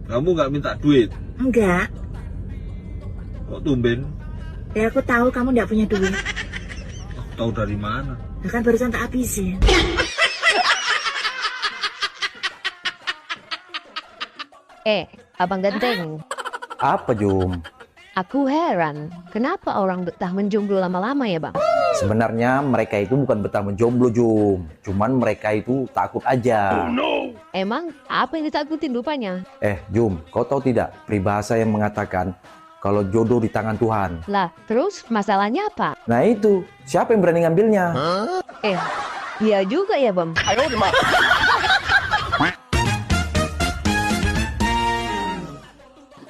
Kamu nggak minta duit? Enggak. Kok tumben? Ya aku tahu kamu nggak punya duit. Aku tahu dari mana? Nah, kan barusan tak habisin. Abang Genteng. Apa, Jum? Aku heran, kenapa orang betah menjomblo lama-lama ya, Bang? Sebenarnya mereka itu bukan betah menjomblo, Jum. Cuman mereka itu takut aja. Oh, no. Emang apa yang ditakutin rupanya? Jum, kau tahu tidak peribahasa yang mengatakan kalau jodoh di tangan Tuhan? Lah, terus masalahnya apa? Nah itu, siapa yang berani ngambilnya? Iya juga ya, Bang.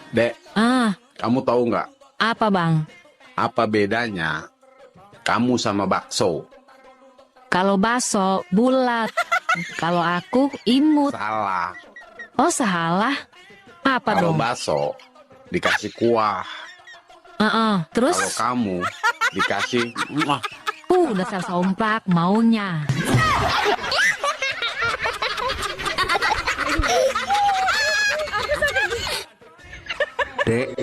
Dek, kamu tahu nggak Apa bang? apa bedanya kamu sama bakso? Kalau bakso bulat, kalau aku imut. Salah. Oh salah? Apa Kalau dong? bakso dikasih kuah, Terus? kalau kamu dikasih Dasar somplak maunya. Dek,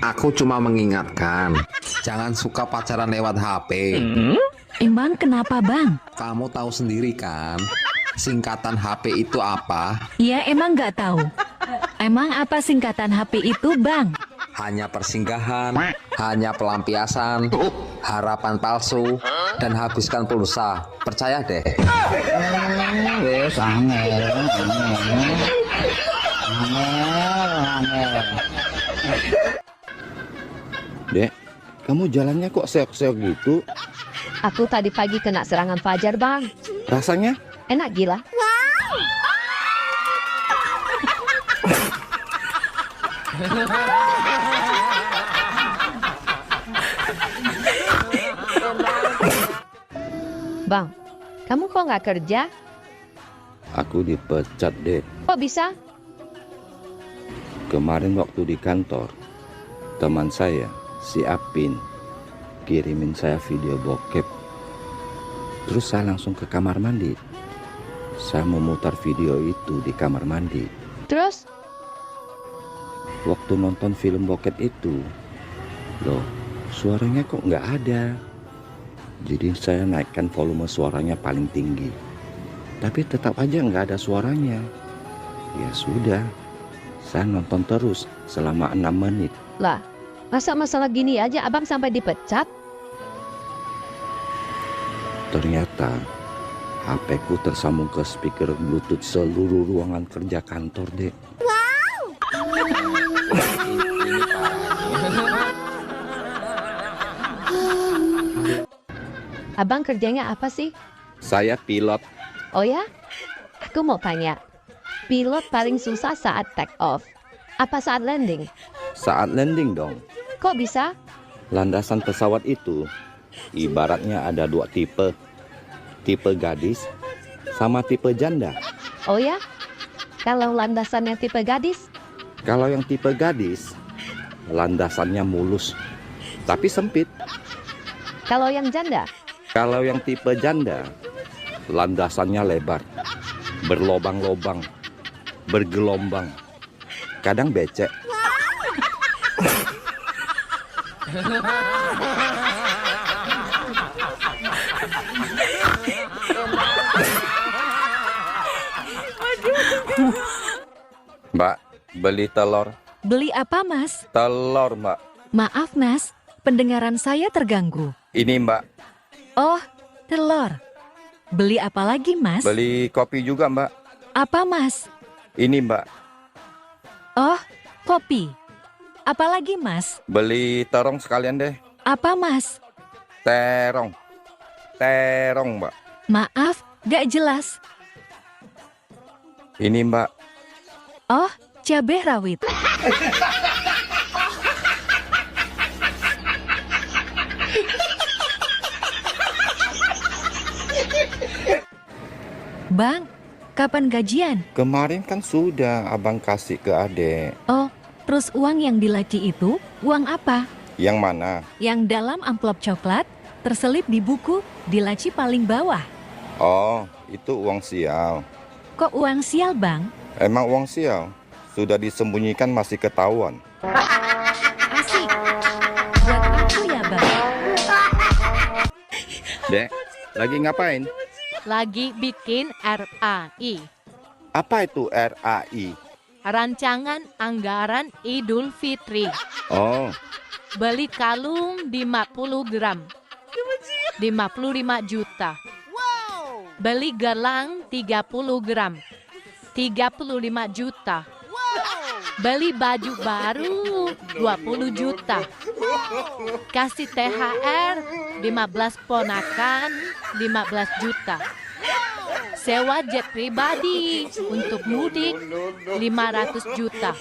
aku cuma mengingatkan, jangan suka pacaran lewat HP. Emang kenapa bang? Kamu tahu sendiri kan, singkatan HP itu apa? Ya emang nggak tahu. Emang apa singkatan HP itu bang? Hanya persinggahan, hanya pelampiasan, harapan palsu, dan habiskan pulsa. Percaya deh. Dek, kamu jalannya kok seok-seok gitu? Aku tadi pagi kena serangan fajar, Bang. Rasanya? Enak gila. Bang, kamu kok nggak kerja? Aku dipecat, Dek. Kok bisa? Kemarin waktu di kantor, teman saya, si Apin, kirimin saya video bokep. Terus saya langsung ke kamar mandi. Saya memutar video itu di kamar mandi. Terus? Waktu nonton film bokep itu, loh, suaranya kok nggak ada. Jadi saya naikkan volume suaranya paling tinggi. Tapi tetap aja nggak ada suaranya. Ya sudah, saya nonton terus selama 6 menit. Lah, masa masalah gini aja abang sampai dipecat? Ternyata HP ku tersambung ke speaker Bluetooth seluruh ruangan kerja kantor, Dek. Abang kerjanya apa sih? Saya pilot. Oh ya? Aku mau tanya. Pilot paling susah saat take off. Apa saat landing? Saat landing dong. Kok bisa? Landasan pesawat itu ibaratnya ada 2 tipe. Tipe gadis sama tipe janda. Oh ya? Kalau landasannya tipe gadis? Kalau yang tipe gadis, landasannya mulus, tapi sempit. Kalau yang janda? Kalau yang tipe janda, landasannya lebar, berlobang-lobang, bergelombang, kadang becek. Mbak, beli telur. Beli apa mas? Telur, Mbak. Maaf mas, pendengaran saya terganggu. Ini, Mbak. Oh, telur. Beli apa lagi mas? Beli kopi juga, Mbak. Apa mas? Ini, Mbak. Oh, kopi. Apa lagi mas? Beli terong sekalian deh. Apa mas? Terong. Terong, Mbak. Maaf, gak jelas. Ini, Mbak. Oh, cabai rawit. Bang, kapan gajian? Kemarin kan sudah abang kasih ke adek. Oh, terus uang yang di laci itu, uang apa? Yang mana? Yang dalam amplop coklat, terselip di buku, di laci paling bawah. Oh, itu uang sial. Kok uang sial, Bang? Emang uang sial? Sudah disembunyikan masih ketahuan. Asik. Buat aku ya, Bang. Dek, lagi ngapain? Lagi bikin RAI, Apa itu RAI? Rancangan Anggaran Idul Fitri. Oh, Beli kalung 50 gram, 55 juta. Beli gelang 30 gram, 35 juta. Beli baju baru 20 juta. Kasih THR 15 ponakan 15 juta. Sewa jet pribadi untuk mudik 500 juta.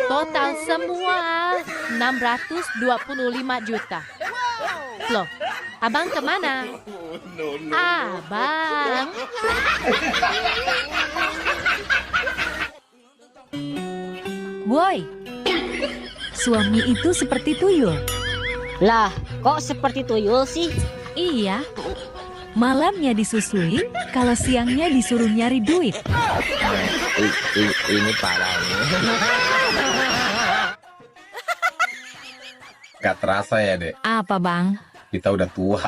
Total semua 625 juta. Loh, abang kemana? Abang. Woi, suami itu seperti tuyul. Lah, kok seperti tuyul sih? Iya, malamnya disusui, kalau siangnya disuruh nyari duit. Ini parah ini. Gak terasa ya, Dek. Apa, Bang? Kita udah tua.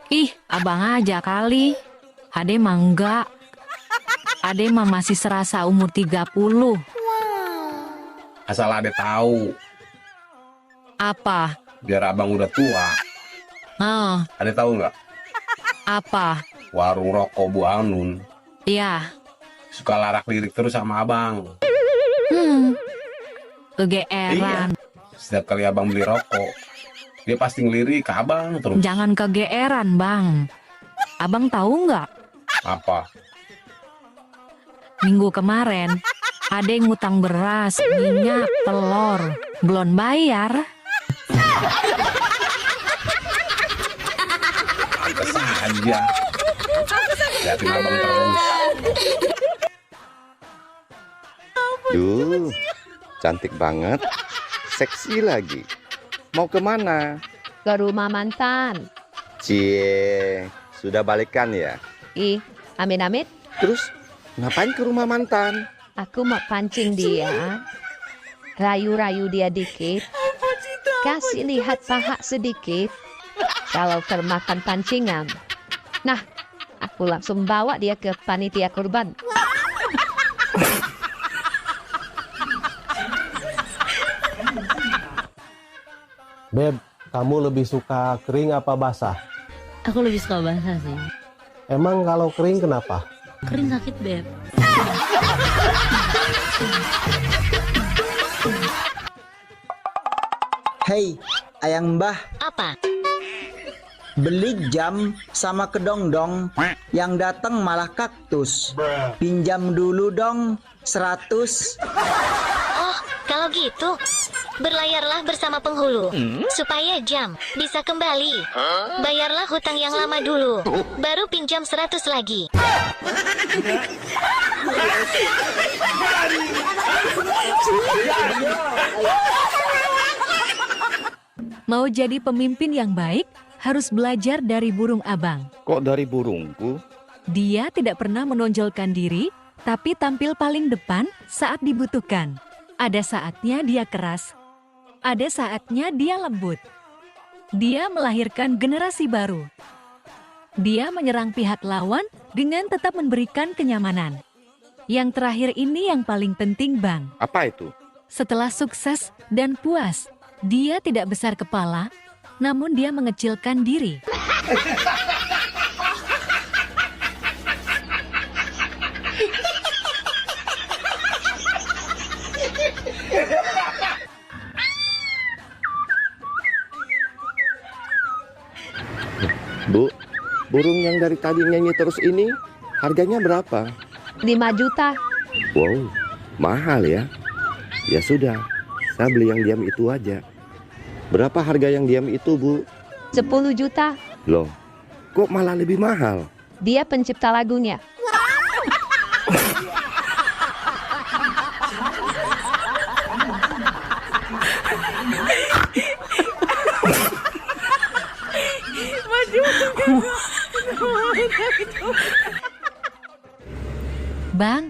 Ih, abang aja kali. Ade mah enggak. Ade mah masih serasa umur 30. Asal Ade tahu, Apa? biar abang udah tua. Oh, Ade tahu nggak? apa? Warung rokok Bu Anun Ya. suka larak lirik terus sama abang. Kegeeran. Setiap kali abang beli rokok, dia pasti ngelirik ke abang terus. Jangan kegeeran, Bang. Abang tahu nggak? Apa? Minggu kemarin, Ade ngutang beras, minyak, telur. Belum bayar. Pantes aja. Liatin abang terus. duh, cantik banget. Seksi lagi. Mau kemana? Ke rumah mantan. Cie, sudah balikan ya? Ih, amit-amit. Terus ngapain ke rumah mantan? Aku mau pancing dia. Rayu-rayu dia dikit. Kasih lihat paha sedikit. Kalau termakan pancingan. Nah, aku langsung bawa dia ke panitia kurban. Beb, kamu lebih suka kering apa basah? Aku lebih suka basah sih. Emang kalau kering kenapa? Kering sakit, Beb. Hei, ayang mbah, Apa? beli jam sama kedong-dong, yang datang malah kaktus. Pinjam dulu dong, 100. Oh, kalau gitu, berlayarlah bersama penghulu, supaya jam bisa kembali. Bayarlah hutang yang lama dulu, baru pinjam 100 lagi. Mau jadi pemimpin yang baik, harus belajar dari burung abang. Kok dari burungku? Dia tidak pernah menonjolkan diri, tapi tampil paling depan saat dibutuhkan. Ada saatnya dia keras, ada saatnya dia lembut. Dia melahirkan generasi baru. Dia menyerang pihak lawan dengan tetap memberikan kenyamanan. Yang terakhir ini yang paling penting, Bang. Apa itu? Setelah sukses dan puas, dia tidak besar kepala, namun dia mengecilkan diri. Bu, burung yang dari tadi nyanyi terus ini, harganya berapa? 5 juta. Wow, mahal ya. Ya sudah, saya beli yang diam itu aja. Berapa harga yang diam itu, Bu? 10 juta. Loh, kok malah lebih mahal? Dia pencipta lagunya. Bang,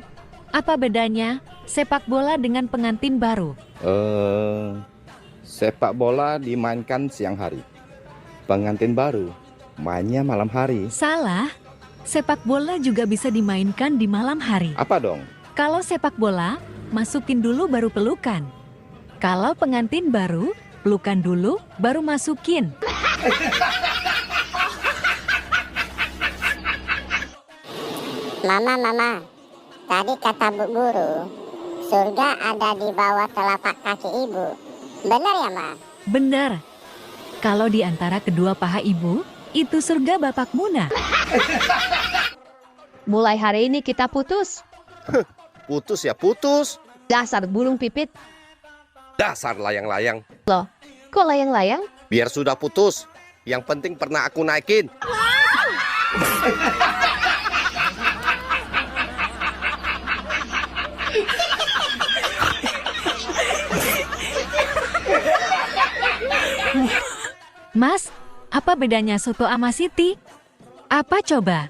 apa Apa bedanya sepak bola dengan pengantin baru? Sepak bola dimainkan siang hari. Pengantin baru mainnya malam hari. Salah. Sepak bola juga bisa dimainkan di malam hari. Apa dong? Kalau sepak bola, masukin dulu baru pelukan. Kalau pengantin baru, pelukan dulu baru masukin. Mama, tadi kata Bu Guru, surga ada di bawah telapak kaki ibu. Benar ya, Ma? Benar. Kalau di antara kedua paha ibu, itu surga Bapak Muna. Mulai hari ini kita putus. Putus ya putus. Dasar burung pipit. Dasar layang-layang. Loh, kok layang-layang? Biar sudah putus. Yang penting pernah aku naikin. Mas, apa bedanya soto sama Siti? Apa coba?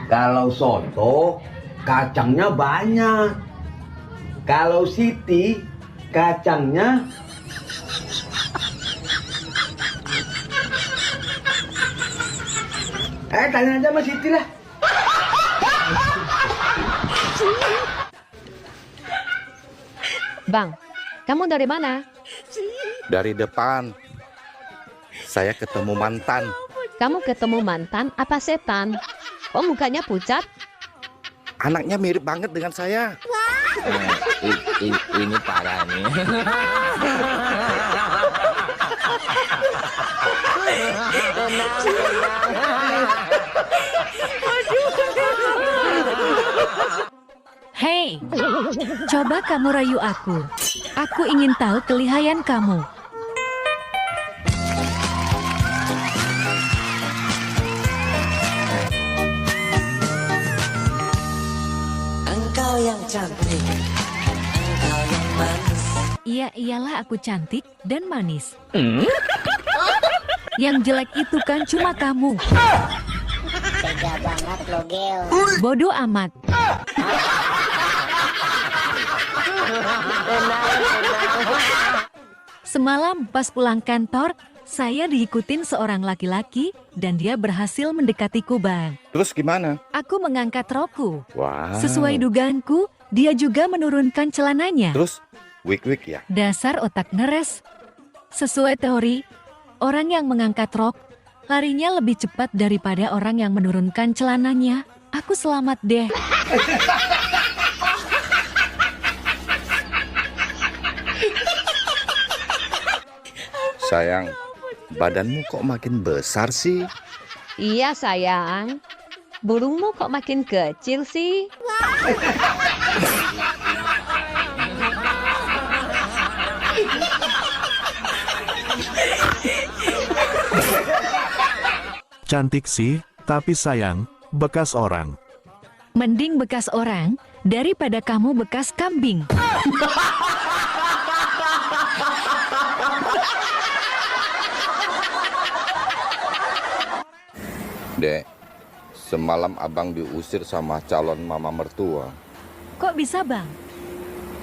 Kalau soto, kacangnya banyak. Kalau Siti, kacangnya tanya aja sama Siti lah. Bang, kamu dari mana? Dari depan. Saya ketemu mantan. Kamu ketemu mantan apa setan? Kok mukanya pucat? Anaknya mirip banget dengan saya. Ini parah nih. Hei, coba kamu rayu aku. Aku ingin tahu kelihayan kamu. Engkau yang cantik, engkau yang manis. Iya, iyalah aku cantik dan manis. Yang jelek itu kan cuma kamu. Tega banget lo, Gel. Bodoh amat. Semalam pas pulang kantor, saya diikutin seorang laki-laki dan dia berhasil mendekatiku, Bang. Terus gimana? Aku mengangkat rokku. Wow. Sesuai dugaanku, dia juga menurunkan celananya. Terus wik-wik ya? Dasar otak ngeres. Sesuai teori, orang yang mengangkat rok larinya lebih cepat daripada orang yang menurunkan celananya. Aku selamat deh. Sayang, badanmu kok makin besar sih? Iya sayang. Burungmu kok makin kecil sih? Cantik sih, tapi sayang, bekas orang. Mending bekas orang daripada kamu bekas kambing. Dek, semalam abang diusir sama calon mama mertua. Kok bisa, Bang?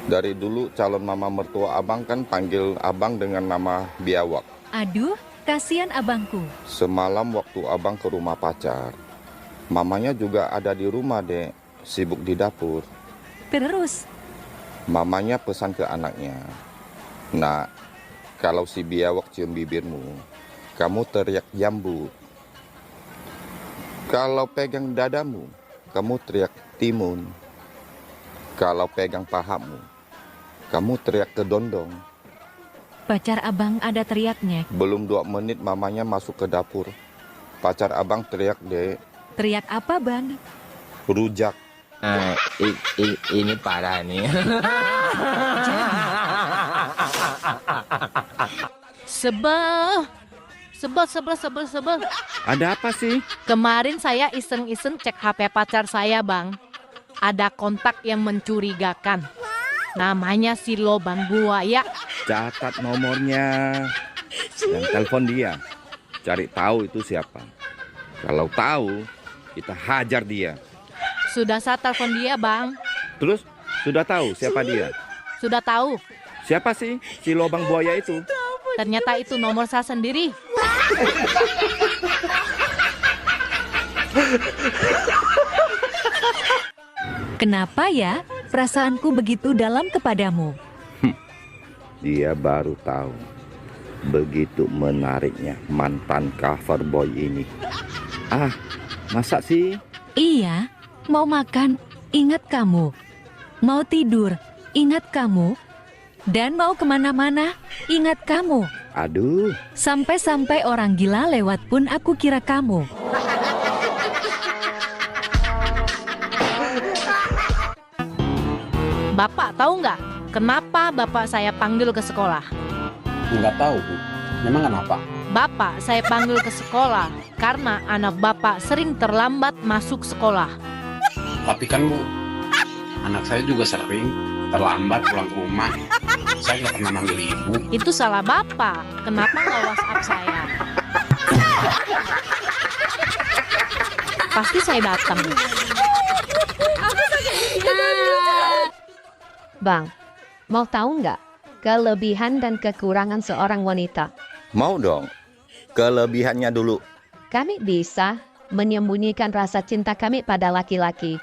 Dari dulu calon mama mertua abang kan panggil abang dengan nama biawak. Aduh, kasihan abangku. Semalam waktu abang ke rumah pacar, mamanya juga ada di rumah, Dek, sibuk di dapur. Terus? Mamanya pesan ke anaknya, "Nak, kalau si biawak cium bibirmu, kamu teriak jambu. Kalau pegang dadamu, kamu teriak timun. Kalau pegang pahamu, kamu teriak kedondong." Pacar abang ada teriaknya. Belum 2 menit mamanya masuk ke dapur. Pacar abang teriak, Dek. Teriak apa, Bang? Rujak. Ini parah nih. Sebel. Ada apa sih? Kemarin saya iseng-iseng cek HP pacar saya, Bang. Ada kontak yang mencurigakan. Namanya si Lobang Buaya. Catat nomornya dan telepon dia. Cari tahu itu siapa. Kalau tahu, Kita hajar dia. Sudah saya telepon dia, Bang. Terus, sudah tahu siapa dia? Sudah tahu. Siapa sih si lobang buaya itu? Ternyata itu nomor saya sendiri. Kenapa ya perasaanku begitu dalam kepadamu? Dia baru tahu. Begitu menariknya mantan cover boy ini. Ah, masa sih? Iya, mau makan, ingat kamu. Mau tidur, ingat kamu. Dan mau kemana-mana, ingat kamu. Aduh. Sampai-sampai orang gila lewat pun aku kira kamu. Bapak tahu nggak kenapa bapak saya panggil ke sekolah? Nggak tahu, Bu. Memang kenapa? Bapak saya panggil ke sekolah karena anak bapak sering terlambat masuk sekolah. Tapi kan, Bu, anak saya juga sering terlambat pulang ke rumah. Saya nggak pernah manggil ibu. Itu salah bapak. Kenapa nggak WhatsApp saya? Pasti saya datang. Bang, mau tahu nggak kelebihan dan kekurangan seorang wanita? Mau dong. Kelebihannya dulu. Kami bisa menyembunyikan rasa cinta kami pada laki-laki,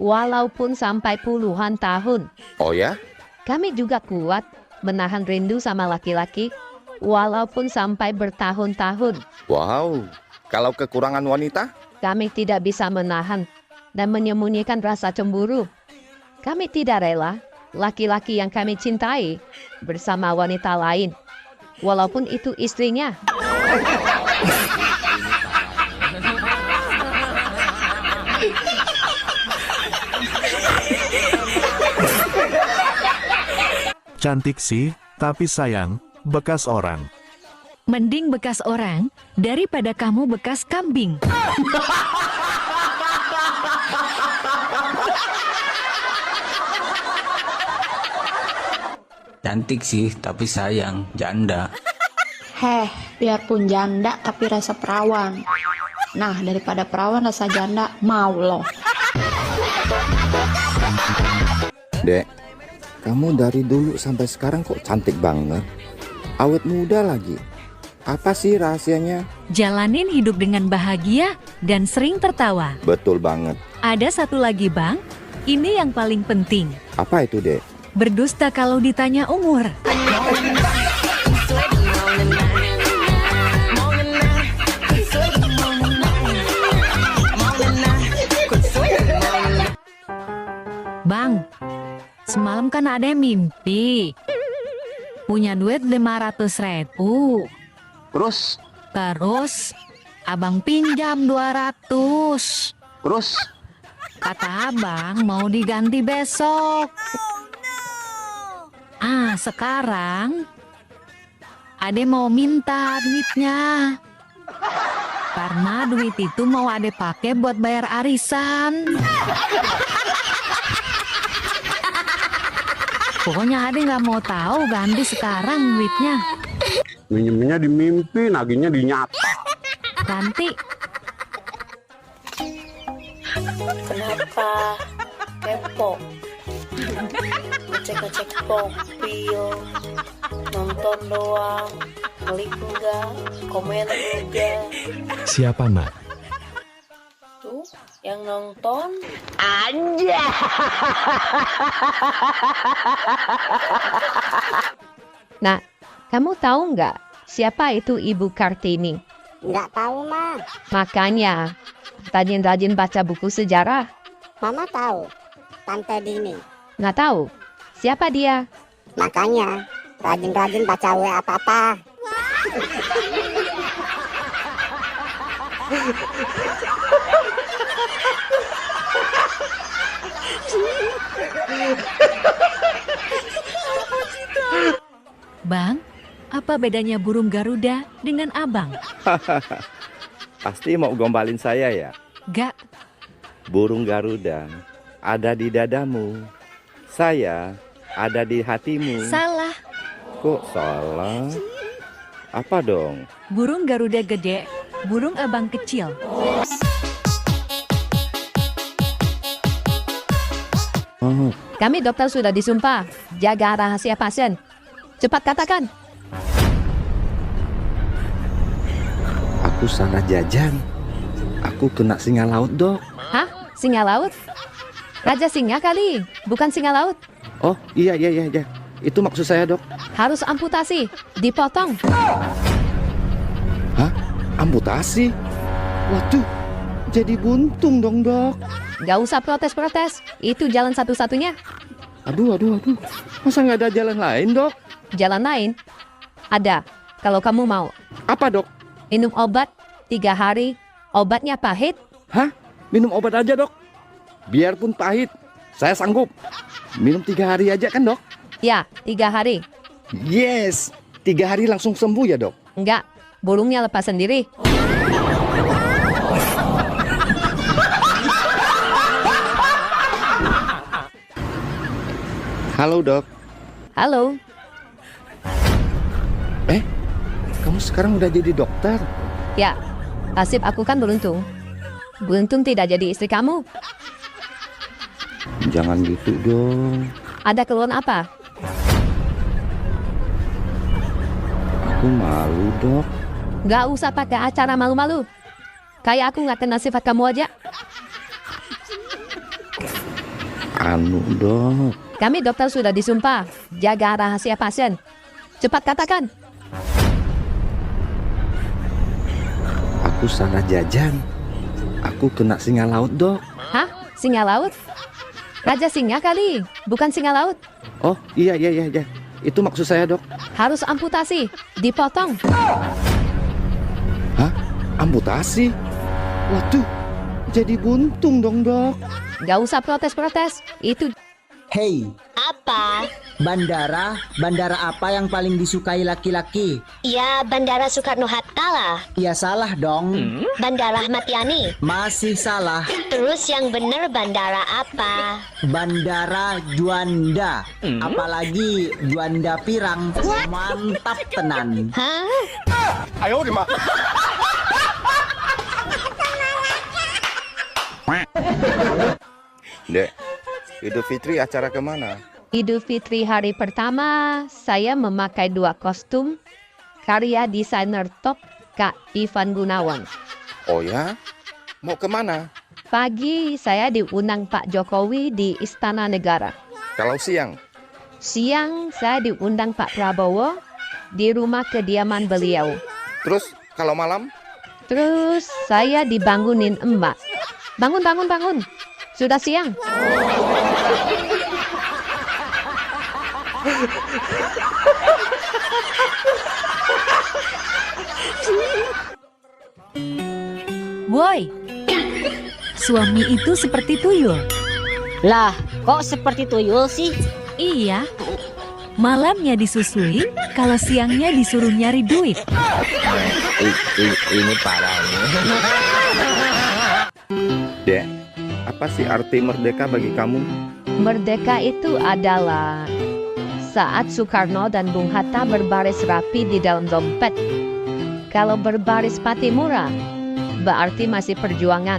walaupun sampai puluhan tahun. Oh ya? Kami juga kuat menahan rindu sama laki-laki, walaupun sampai bertahun-tahun. Wow. Kalau kekurangan wanita? Kami tidak bisa menahan dan menyembunyikan rasa cemburu. Kami tidak rela laki-laki yang kami cintai bersama wanita lain, walaupun itu istrinya. Cantik sih, tapi sayang, bekas orang. Mending bekas orang daripada kamu bekas kambing. Cantik sih, tapi sayang, janda. Heh, biarpun janda tapi rasa perawan. Nah, daripada perawan rasa janda, mau loh. Dek, kamu dari dulu sampai sekarang kok cantik banget. Awet muda lagi. Apa sih rahasianya? Jalanin hidup dengan bahagia dan sering tertawa. Betul banget. Ada satu lagi, Bang. Ini yang paling penting. Apa itu, Dek? Berdusta kalau ditanya umur. Bang, semalam kan ada mimpi. Punya duit 500.000. Terus, abang pinjam 200. Kata abang mau diganti besok. Sekarang Ade mau minta duitnya. Karena duit itu mau Ade pakai buat bayar arisan. Pokoknya Ade nggak mau tahu ganti sekarang duitnya. Minjemnya di mimpi, nagihnya di nyata. Ganti. Kenapa? Kepo. Ngecek-ngecek profil. Nonton doang. Klik enggak, komen enggak. Siapa, Nak? Tuh, yang nonton aja. Nah, kamu tahu nggak siapa itu Ibu Kartini? Nggak tahu, Ma. Makanya, rajin-rajin baca buku sejarah. Mama tahu. Tante Dini. Nggak tahu? Siapa dia? Makanya, rajin-rajin baca WA Papa. Bang, apa bedanya burung Garuda dengan abang? Pasti mau gombalin saya ya? Gak. Burung Garuda ada di dadamu. Saya ada di hatimu. Salah. Kok salah? Apa dong? Burung Garuda gede, burung abang kecil. Oh, Kami dokter sudah disumpah jaga rahasia pasien. Cepat katakan. aku salah jajan. Aku kena singa laut, Dok. Hah? Singa laut? Raja singa kali, bukan singa laut. Oh, iya. Itu maksud saya, Dok. Harus amputasi, dipotong. Hah? Amputasi? Waduh, jadi buntung dong, Dok. Gak usah protes-protes, itu jalan satu-satunya. Aduh. Masa nggak ada jalan lain, Dok? Jalan lain? Ada, kalau kamu mau. Apa, Dok? Minum obat 3 hari, obatnya pahit. Hah? Minum obat aja, Dok? Biarpun pahit, saya sanggup. Minum 3 hari aja kan, Dok? Ya, 3 hari. Yes, 3 hari langsung sembuh ya, Dok? Enggak, burungnya lepas sendiri. Halo, Dok. Halo. Kamu sekarang udah jadi dokter? Ya, nasib aku kan beruntung. Beruntung tidak jadi istri kamu. Jangan gitu dong. Ada keluhan apa? Aku malu, Dok. Gak usah pakai acara malu-malu. Kayak aku gak kenal sifat kamu aja. Dok. Kami dokter sudah disumpah jaga rahasia pasien. Cepat katakan. Aku salah jajan. Aku kena singa laut, Dok. Hah? Singa laut? Raja singa kali, bukan singa laut. Oh, iya. Itu maksud saya, Dok. Harus amputasi, dipotong. Hah? Amputasi? Waduh, jadi buntung dong, Dok. Gak usah protes-protes, itu. Hei, Apa? bandara apa yang paling disukai laki-laki? Ya, Bandara Soekarno-Hatta lah. Ya salah dong. Bandara Ahmad Yani. Masih salah. Terus yang bener bandara apa? Bandara Juanda. Apalagi Juanda Pirang. Mantap tenan. Hah? Ayo, Dima. Dek, Idul Fitri acara kemana? Idul Fitri hari pertama, saya memakai 2 kostum karya desainer top Kak Ivan Gunawan. Oh ya? Mau kemana? Pagi saya diundang Pak Jokowi di Istana Negara. Kalau siang? Siang saya diundang Pak Prabowo di rumah kediaman beliau. Terus kalau malam? Terus saya dibangunin Mbak. Bangun. Sudah siang. Woi, suami itu seperti tuyul. Lah, kok seperti tuyul sih? Iya. Malamnya disusui, kalau siangnya disuruh nyari duit. Ini parahnya. Dek, apa sih arti merdeka bagi kamu? Merdeka itu adalah saat Soekarno dan Bung Hatta berbaris rapi di dalam dompet. Kalau berbaris pati murah, berarti masih perjuangan.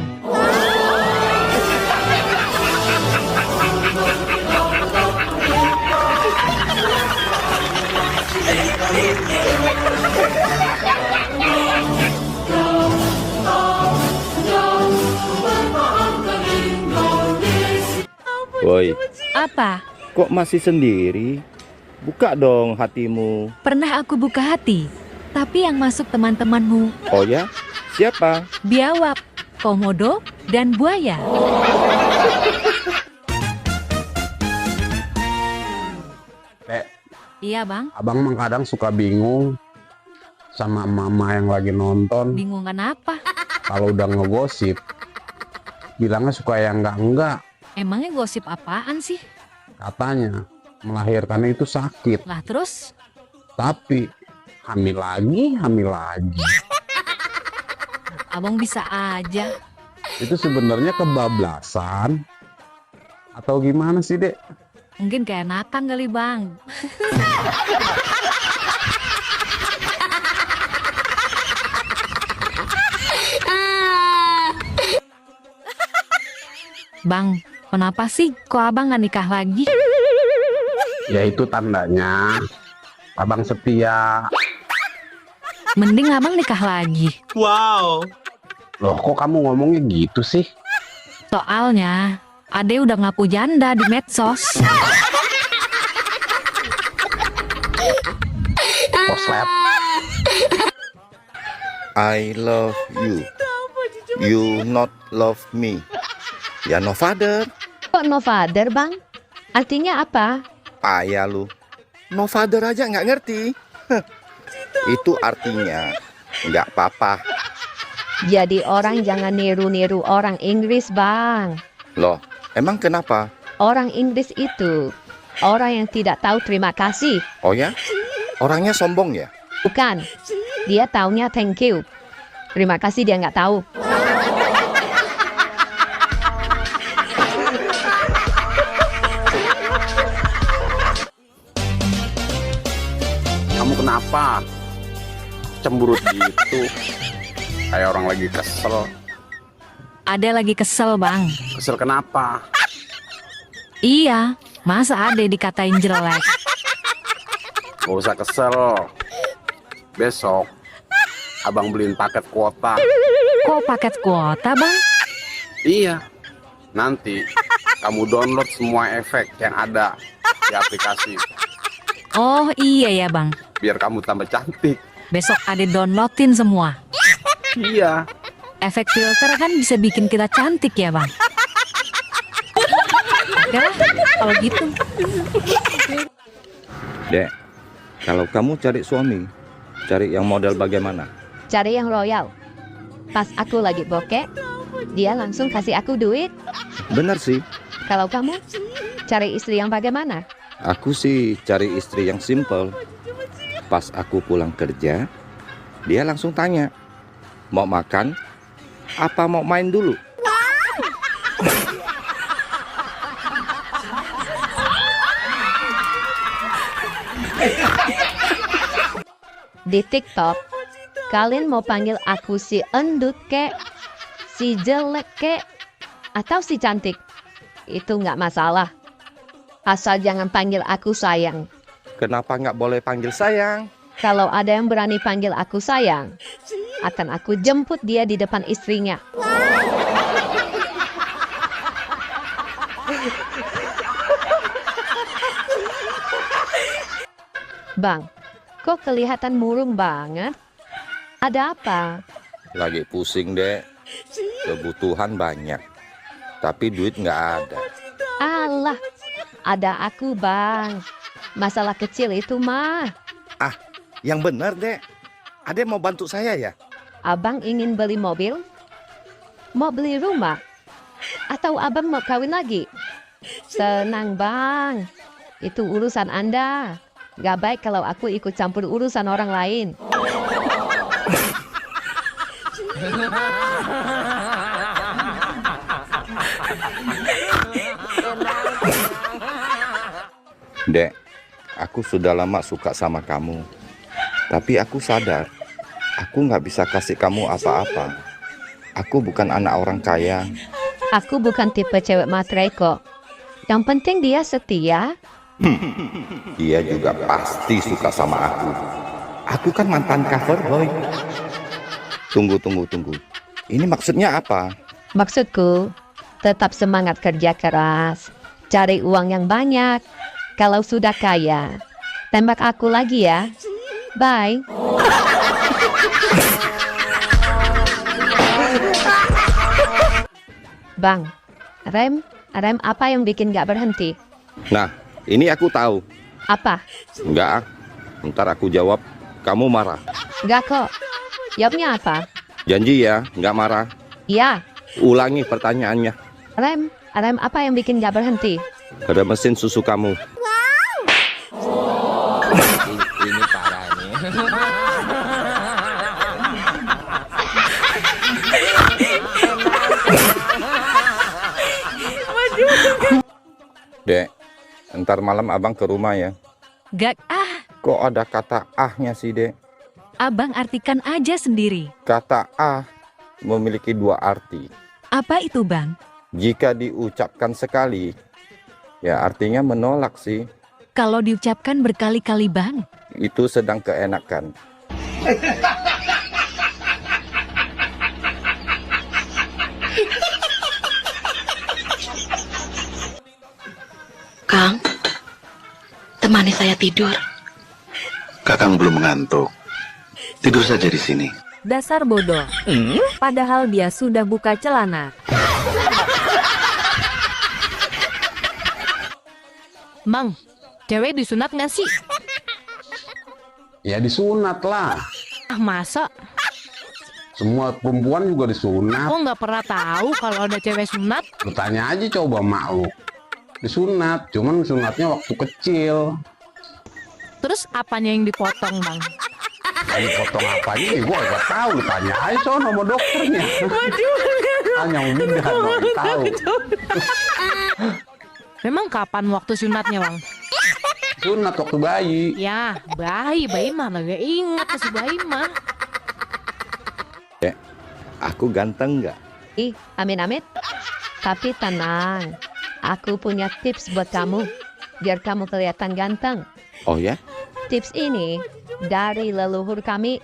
Woi, Apa? kok masih sendiri? Buka dong hatimu. Pernah aku buka hati, tapi yang masuk teman-temanmu. Oh ya? Siapa? Biawak, komodo, dan buaya. Dek, Iya bang, abang emang kadang suka bingung sama mama yang lagi nonton. bingungan apa? Kalau udah ngegosip, bilangnya suka yang enggak. Emangnya gosip apaan sih? Katanya melahirkan itu sakit, Lah terus? tapi hamil lagi. Abang bisa aja. Itu sebenarnya kebablasan atau gimana sih, Dek? Mungkin keenakan kali bang. Bang, Kenapa sih kok abang gak nikah lagi? Ya itu tandanya abang setia. Mending abang nikah lagi. Wow. Loh kok kamu ngomongnya gitu sih? Soalnya Ade udah ngaku janda di medsos. Koslet. I love you. You not love me. Ya no father. Kok no father, Bang? Artinya apa? Payah lu. No father aja nggak ngerti. Itu artinya nggak apa-apa. Jadi orang jangan niru-niru orang Inggris, Bang. Loh, emang kenapa? Orang Inggris itu orang yang tidak tahu terima kasih. Oh ya? Orangnya sombong ya? Bukan. Dia taunya thank you. Terima kasih dia nggak tahu. Kamu kenapa? Cemberut gitu. Kayak orang lagi kesel. Ade lagi kesel, Bang. Kesel kenapa? Iya, masa Ade dikatain jelek? Gak usah kesel. Besok abang beliin paket kuota. Kok paket kuota, Bang? Iya. Nanti kamu download semua efek yang ada di aplikasi. Oh iya ya, Bang. Biar kamu tambah cantik. Besok Ade downloadin semua. Iya. Efek filter kan bisa bikin kita cantik ya, Bang. Oke lah, kalau gitu. Dek, kalau kamu cari suami, cari yang model bagaimana? Cari yang royal. Pas aku lagi bokeh, dia langsung kasih aku duit. Bener sih. Kalau kamu cari istri yang bagaimana? Aku sih cari istri yang simple. Pas aku pulang kerja, dia langsung tanya, mau makan? Apa mau main dulu? Di TikTok, kalian mau panggil aku si endut kek, si jelek kek, atau si cantik? Itu nggak masalah. Asal jangan panggil aku sayang. Kenapa nggak boleh panggil sayang? Kalau ada yang berani panggil aku sayang, akan aku jemput dia di depan istrinya. Bang, kok kelihatan murung banget? Ada apa? Lagi pusing, Dek. Kebutuhan banyak, tapi duit nggak ada. Alah, ada aku, Bang. Masalah kecil itu mah. Ah, yang benar, Dek. Ade mau bantu saya ya? Abang ingin beli mobil? Mau beli rumah? Atau abang mau kawin lagi? Tenang, Bang. Itu urusan Anda. Gak baik kalau aku ikut campur urusan orang lain. Dek, aku sudah lama suka sama kamu. Tapi aku sadar, aku nggak bisa kasih kamu apa-apa. Aku bukan anak orang kaya. Aku bukan tipe cewek matre kok. Yang penting dia setia. Dia juga pasti suka sama aku. Aku kan mantan cover boy. Tunggu. Ini maksudnya apa? Maksudku, tetap semangat kerja keras. Cari uang yang banyak. Kalau sudah kaya, tembak aku lagi ya. Bye. Bang, rem apa yang bikin gak berhenti? Nah, ini aku tahu. Apa? Enggak, ntar aku jawab, kamu marah. Gak kok. Jawabnya apa? Janji ya, nggak marah. Iya. Ulangi pertanyaannya. Rem apa yang bikin gak berhenti? Ada mesin susu kamu. Ini parah nih. Dek, ntar malam abang ke rumah ya. Gak ah. Kok ada kata ahnya sih, Dek? Abang artikan aja sendiri. Kata ah memiliki dua arti. Apa itu, Bang? Jika diucapkan sekali, ya artinya menolak sih. Kalau diucapkan berkali-kali Bang, Itu sedang keenakan. Kang, temani saya tidur. Kakang belum mengantuk. Tidur saja di sini. Dasar bodoh. Padahal dia sudah buka celana. Mang, cewek disunat nggak sih? Ya disunat lah. Ah, masa? Semua perempuan juga disunat. Aku nggak pernah tahu kalau ada cewek sunat. Lu tanya aja coba mak lu. Disunat, cuman sunatnya waktu kecil. Terus apanya yang dipotong, Bang? Tadi potong apanya nih, gua nggak tahu. Lu tanya aja sono sama dokternya. Hanya udah nggak tahu. Memang kapan waktu sunatnya, Bang? Sunat waktu bayi. Ya, bayi mana gak ingat si bayi mah. Dek, aku ganteng nggak? Ih, amin-amin. Tapi tenang, aku punya tips buat kamu, biar kamu kelihatan ganteng. Oh ya? Tips ini dari leluhur kami,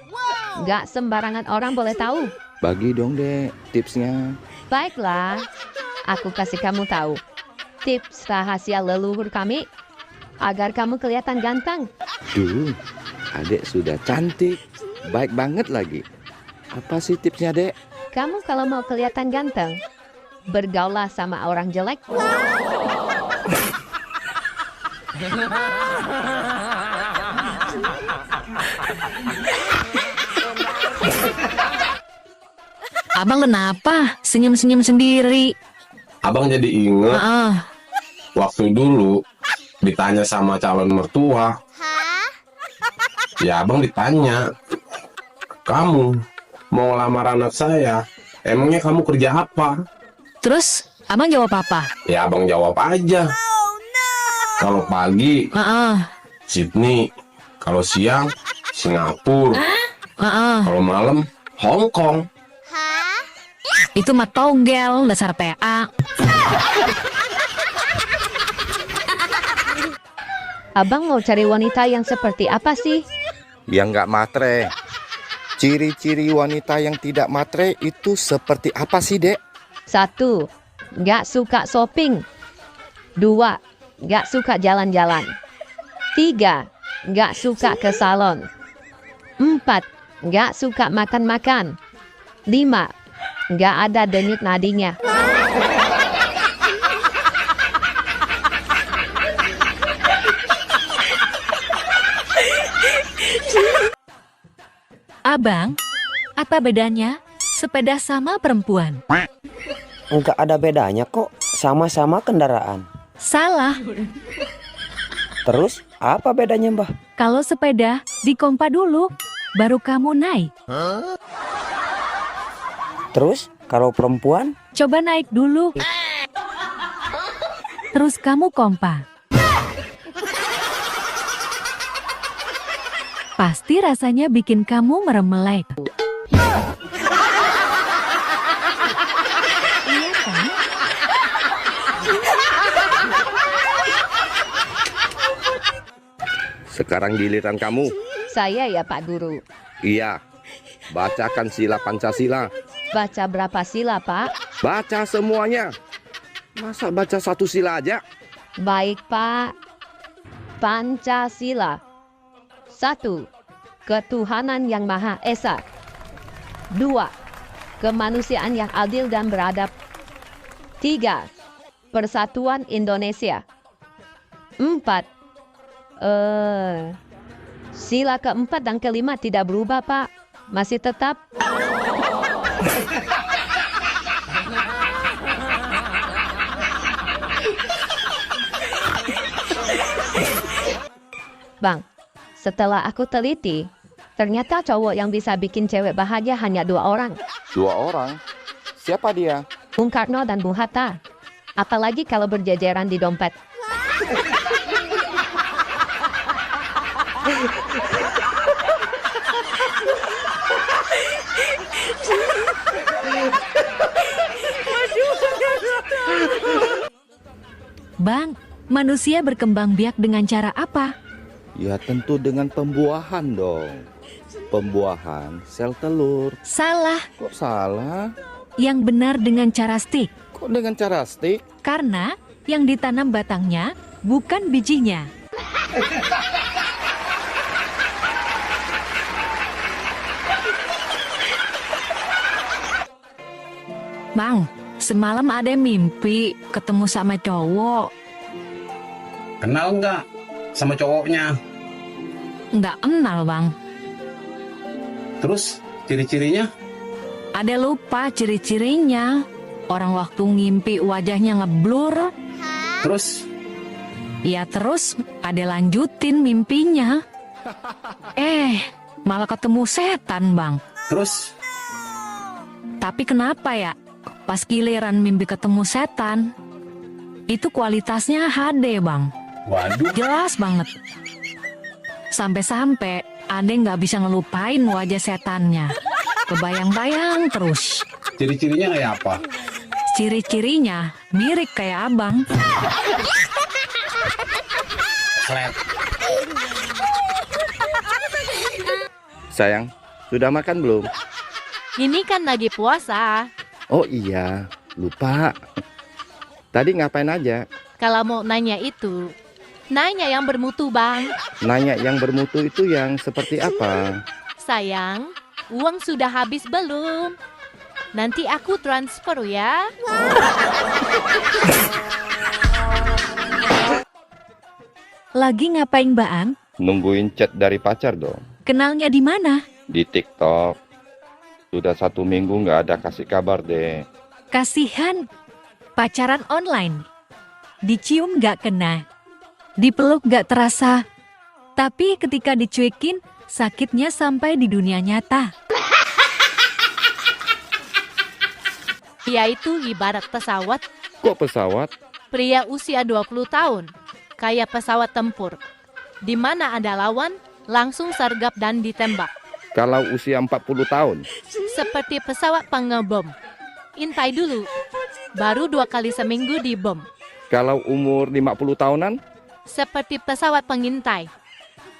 gak sembarangan orang boleh tahu. Bagi dong dek tipsnya. Baiklah, aku kasih kamu tahu. Tips rahasia leluhur kami, agar kamu kelihatan ganteng. Duh, adek sudah cantik. Baik banget lagi. Apa sih tipsnya dek? Kamu kalau mau kelihatan ganteng, bergaulah sama orang jelek. Abang kenapa senyum-senyum sendiri? Abang jadi inget waktu dulu ditanya sama calon mertua. Ya abang ditanya, kamu mau lamar anak saya, emangnya kamu kerja apa? Terus abang jawab apa? Ya abang jawab aja. Kalau pagi Sydney, kalau siang Singapura, kalau malam Hong Kong. Itu mah tonggel, dasar PA. Abang mau cari wanita yang seperti apa sih? Yang nggak matre. Ciri-ciri wanita yang tidak matre itu seperti apa sih dek? 1. Nggak suka shopping. 2. Nggak suka jalan-jalan. 3. Nggak suka ke salon. 4. Nggak suka makan-makan. 5. Nggak ada denyut nadinya. Abang, apa bedanya sepeda sama perempuan? Enggak ada bedanya kok, sama-sama kendaraan. Salah. Terus apa bedanya mbah? Kalau sepeda dikompa dulu, baru kamu naik. Terus kalau perempuan? Coba naik dulu. Terus kamu kompa. Pasti rasanya bikin kamu meremelek. Iya kan? Sekarang giliran kamu. Saya ya Pak Guru. Iya. Bacakan sila Pancasila. Baca berapa sila Pak? Baca semuanya. Masa baca satu sila aja? Baik Pak. Pancasila. 1. Ketuhanan yang Maha Esa. 2. Kemanusiaan yang adil dan beradab. 3. Persatuan Indonesia. 4. Sila keempat dan kelima tidak berubah Pak. Masih tetap. Bang, setelah aku teliti, ternyata cowok yang bisa bikin cewek bahagia hanya 2 orang. 2 orang? Siapa dia? Bung Karno dan Bung Hatta. Apalagi kalau berjejeran di dompet. Bang, manusia berkembang biak dengan cara apa? Ya tentu dengan pembuahan dong. Pembuahan sel telur. Salah. Kok salah? Yang benar dengan cara stik. Kok dengan cara stik? Karena yang ditanam batangnya bukan bijinya. Bang, semalam ada mimpi ketemu sama cowok. Kenal nggak sama cowoknya? Nggak kenal, Bang. Terus ciri-cirinya? Ada lupa ciri-cirinya. Orang waktu ngimpi wajahnya ngeblur. Terus? Ya terus ada lanjutin mimpinya. Malah ketemu setan, Bang. Terus? Tapi kenapa ya? Pas giliran mimpi ketemu setan, itu kualitasnya HD, Bang. Waduh. Jelas banget. Sampai-sampai Ade nggak bisa ngelupain wajah setannya. Kebayang-bayang terus. Ciri-cirinya kayak apa? Ciri-cirinya mirip kayak abang. Slet. Sayang, sudah makan belum? Ini kan lagi puasa. Oh iya, lupa. Tadi ngapain aja? Kalau mau nanya itu, nanya yang bermutu, Bang. Nanya yang bermutu itu yang seperti apa? Sayang, uang sudah habis belum? Nanti aku transfer ya. Lagi ngapain, Baang? Nungguin chat dari pacar dong. Kenalnya di mana? Di TikTok. Sudah 1 minggu nggak ada kasih kabar deh. Kasihan. Pacaran online. Dicium nggak kena. Dipeluk nggak terasa. Tapi ketika dicuekin, sakitnya sampai di dunia nyata. Ya itu ibarat pesawat. Kok pesawat? Pria usia 20 tahun. Kayak pesawat tempur. Di mana ada lawan, langsung sergap dan ditembak. Kalau usia 40 tahun? Seperti pesawat pengebom. Intai dulu. Baru 2 kali seminggu dibom. Kalau umur 50 tahunan? Seperti pesawat pengintai.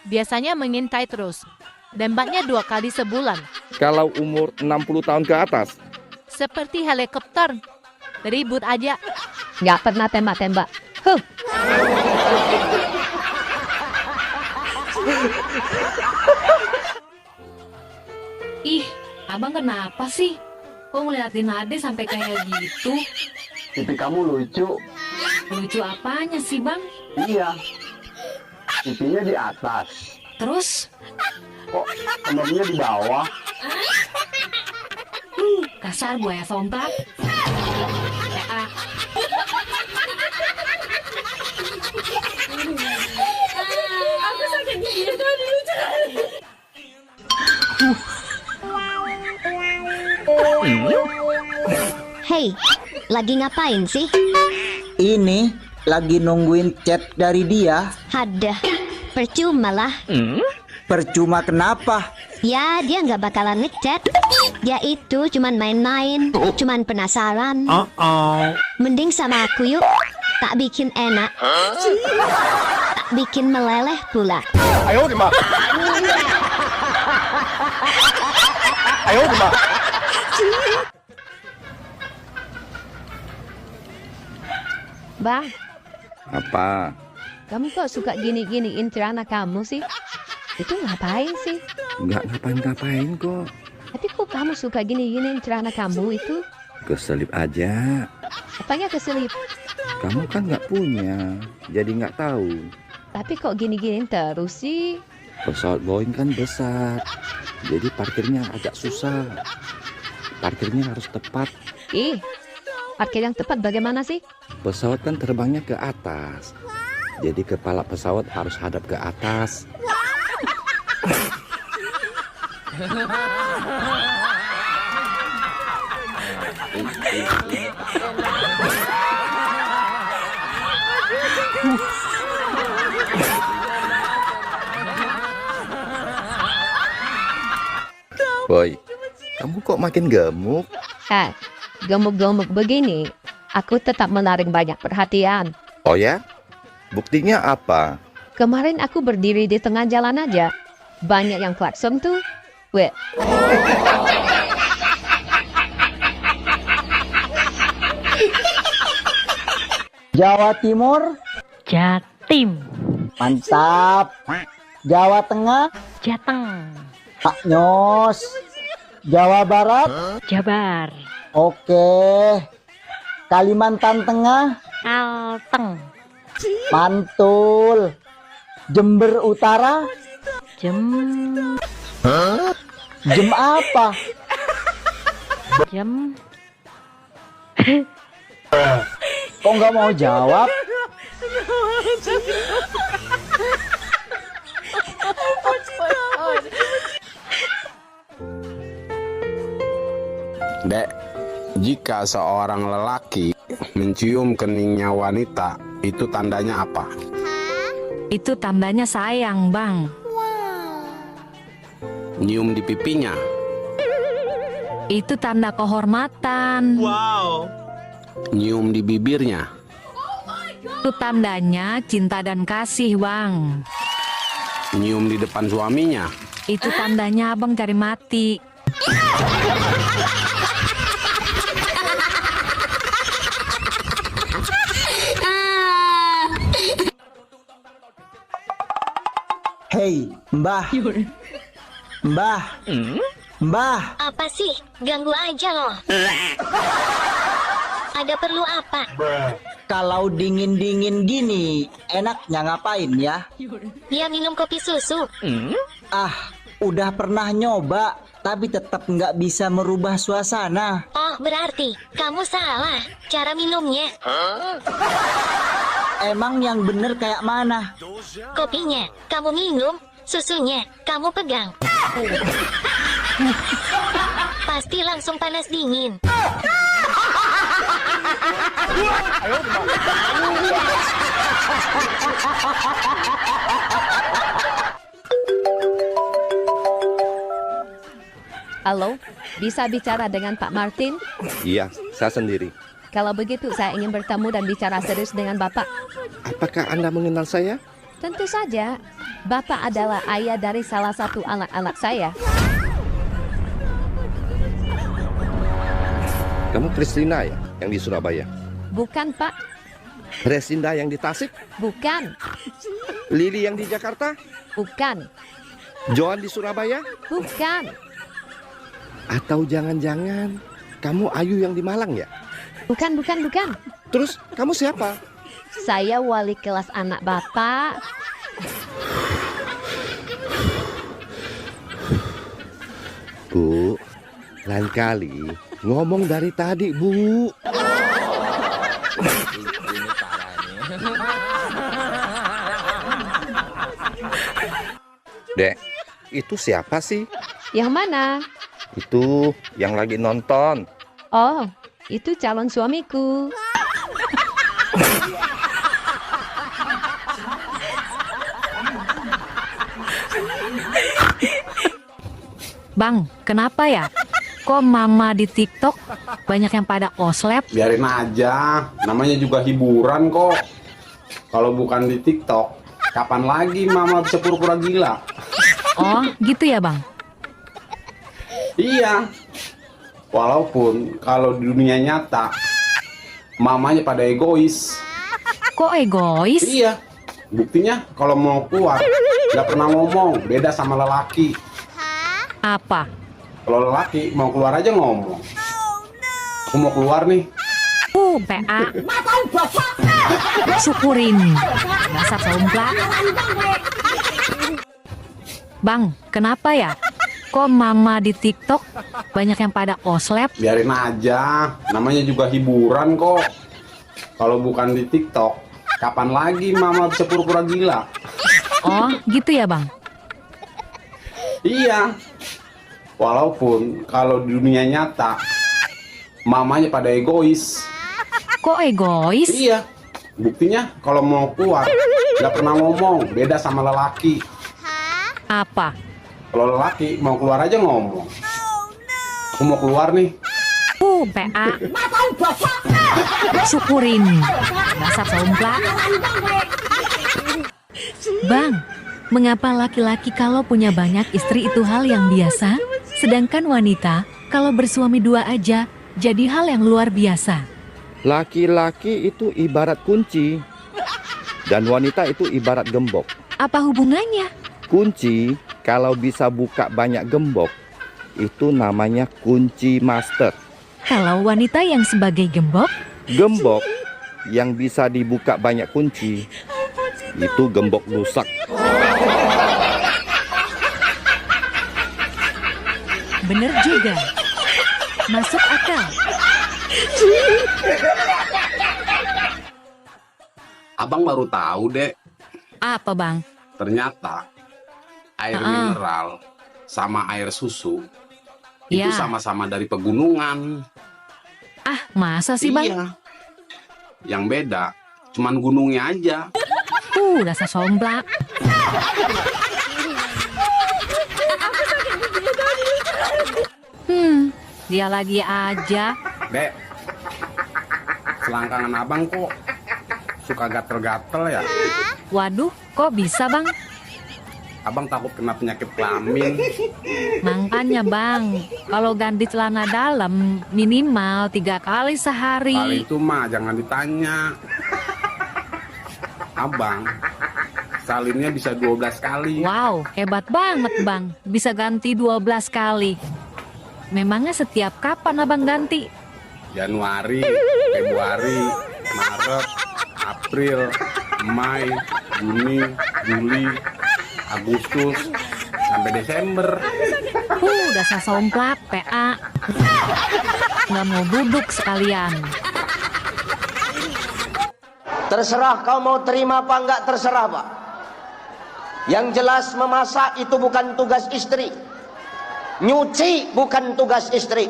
Biasanya mengintai terus. Tembaknya 2 kali sebulan. Kalau umur 60 tahun ke atas? Seperti helikopter. Ribut aja. Nggak pernah tembak-tembak. Huh. Ih, abang kenapa sih? Kok ngeliatin Ade sampai kayak gitu? Pipi kamu lucu. Lucu apanya sih, Bang? Iya. Pipinya di atas. Terus? Kok kemamnya di bawah? Kasar buaya somplak. Aku sakit gigi tadi lucu. Hei, lagi ngapain sih? Ini lagi nungguin chat dari dia. Hadah, percuma lah. Percuma kenapa? Ya, dia nggak bakalan ngechat. Dia itu cuman main-main, cuman penasaran. Mending sama aku yuk. Tak bikin enak, tak bikin meleleh pula. Ayo di mah. Ayo di mah. Bang, Apa? kamu kok suka gini-giniin celana kamu sih? Itu ngapain sih? Nggak ngapain-ngapain kok. Tapi kok kamu suka gini-giniin celana kamu itu? Keselip aja. Apanya keselip? Kamu kan nggak punya, jadi nggak tahu. Tapi kok gini-giniin terus sih? Pesawat Boeing kan besar, jadi parkirnya agak susah. Parkirnya harus tepat. Ih, parkir yang tepat bagaimana sih? Pesawat kan terbangnya ke atas, jadi kepala pesawat harus hadap ke atas. Boy, kamu kok makin gemuk? Gemuk-gemuk begini, aku tetap menarik banyak perhatian. Oh ya? Buktinya apa? Kemarin aku berdiri di tengah jalan aja. Banyak yang klakson tuh. Weh. Jawa Timur, Jatim. mantap. Jawa Tengah, Jateng. Pak Nyos. Jawa Barat, Jabar. oke. Kalimantan Tengah, Kalteng. mantul. Jember Utara, Jem. jam apa? Jam. Kok nggak mau jawab? Dek, jika seorang lelaki mencium keningnya wanita, itu tandanya apa? Itu tandanya sayang, Bang. Nyium di pipinya. Itu tanda kehormatan. Nyium di bibirnya. Itu tandanya cinta dan kasih, Bang. Nyium di depan suaminya. Itu tandanya abang cari mati. Hei, Mbah. Mbah. Mbah. Apa sih? Ganggu aja loh. Ada perlu apa? Kalau dingin-dingin gini, enaknya ngapain ya? Ya minum kopi susu. Ah, udah pernah nyoba, tapi tetap nggak bisa merubah suasana. Oh, berarti kamu salah cara minumnya. Emang yang bener kayak mana? Kopinya kamu minum, susunya kamu pegang. Pasti langsung panas dingin. Halo, bisa bicara dengan Pak Martin? Iya, saya sendiri. Kalau begitu, saya ingin bertemu dan bicara serius dengan Bapak. Apakah Anda mengenal saya? Tentu saja, Bapak adalah ayah dari salah satu anak-anak saya. Kamu Kristina ya, yang di Surabaya? Bukan, Pak. Resinda yang di Tasik? Bukan. Lili yang di Jakarta? Bukan. Joan di Surabaya? Bukan. Atau jangan-jangan kamu Ayu yang di Malang ya? Bukan. Terus kamu siapa? Saya wali kelas anak Bapak. Bu, lain kali ngomong dari tadi, Bu. Dek, itu siapa sih? Yang mana? Itu yang lagi nonton. Oh, itu calon suamiku. Bang, kenapa ya? Kok mama di TikTok banyak yang pada koslep? Biarin aja, namanya juga hiburan kok. Kalau bukan di TikTok, kapan lagi mama bisa pura-pura gila? Oh, gitu ya, Bang? Iya. Walaupun kalau di dunia nyata, mamanya pada egois. Kok egois? Iya. Buktinya kalau mau keluar, nggak pernah ngomong, beda sama lelaki. Apa? Kalau lelaki mau keluar aja ngomong. Aku mau keluar nih. PA. Syukurin. Dasar somplak. Bang, kenapa ya? Kok mama di TikTok banyak yang pada koslep? Biarin aja, namanya juga hiburan kok. Kalau bukan di TikTok, kapan lagi mama bisa pura-pura gila? Oh, gitu ya, Bang? Iya. Walaupun kalau di dunia nyata, mamanya pada egois. Kok egois? Iya. Buktinya kalau mau keluar, nggak pernah ngomong, beda sama lelaki. Apa? Kalau lelaki mau keluar aja ngomong. Aku mau keluar nih. PA. Syukurin. Dasar somplak. Bang, mengapa laki-laki kalau punya banyak istri itu hal yang biasa, sedangkan wanita kalau bersuami 2 aja jadi hal yang luar biasa? Laki-laki itu ibarat kunci dan wanita itu ibarat gembok. Apa hubungannya? Kunci kalau bisa buka banyak gembok itu namanya kunci master. Kalau wanita yang sebagai gembok? Gembok yang bisa dibuka banyak kunci itu gembok rusak. Bener juga. Masuk akal. Abang baru tahu, Dek. Apa, Bang? Ternyata air mineral sama air susu itu sama-sama dari pegunungan. Ah, masa sih, Bang? Iya. Yang beda cuman gunungnya aja. Dasar somplak. Dia lagi aja. Dek, selangkangan abang kok suka gatel-gatel ya? Waduh, kok bisa, Bang? Abang takut kena penyakit kelamin. Makanya, Bang, kalau ganti celana dalam minimal 3 kali sehari. Kali itu mah jangan ditanya. Abang, salinnya bisa 12 kali. Wow, hebat banget, Bang. Bisa ganti 12 kali. Memangnya setiap kapan Abang ganti? Januari, Februari, Maret, April, Mei, Juni, Juli, Agustus, sampai Desember. Dasar somplak, PA. Nggak mau duduk sekalian. Terserah kau mau terima apa enggak, terserah Pak. Yang jelas memasak itu bukan tugas istri. Nyuci bukan tugas istri.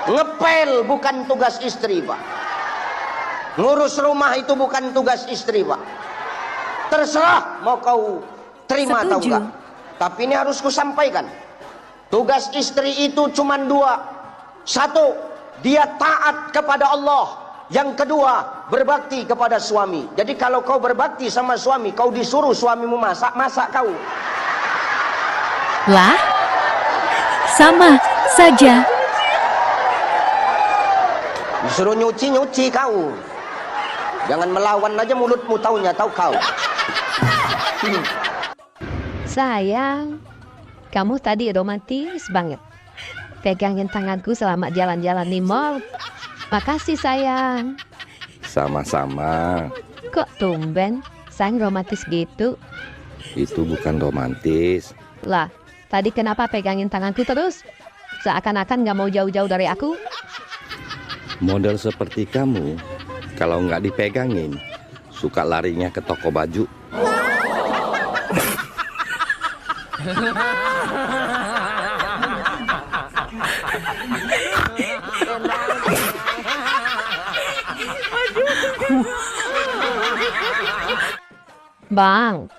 Ngepel bukan tugas istri, Pak. Ngurus rumah itu bukan tugas istri, Pak. Terserah mau kau terima atau enggak. Tapi ini harus kusampaikan. Tugas istri itu cuma 2. 1, dia taat kepada Allah. Yang kedua, berbakti kepada suami. Jadi kalau kau berbakti sama suami, kau disuruh suamimu masak, masak kau. Lah, sama saja. Disuruh nyuci, nyuci kau. Jangan melawan aja mulutmu, taunya tahu kau. Sayang, kamu tadi romantis banget. Pegangin tanganku selama jalan-jalan di mall. Makasih sayang. Sama-sama. Kok tumben sayang romantis gitu? Itu bukan romantis. Lah, tadi kenapa pegangin tanganku terus? Seakan-akan gak mau jauh-jauh dari aku? Model seperti kamu, kalau nggak dipegangin, suka larinya ke toko baju. Bang,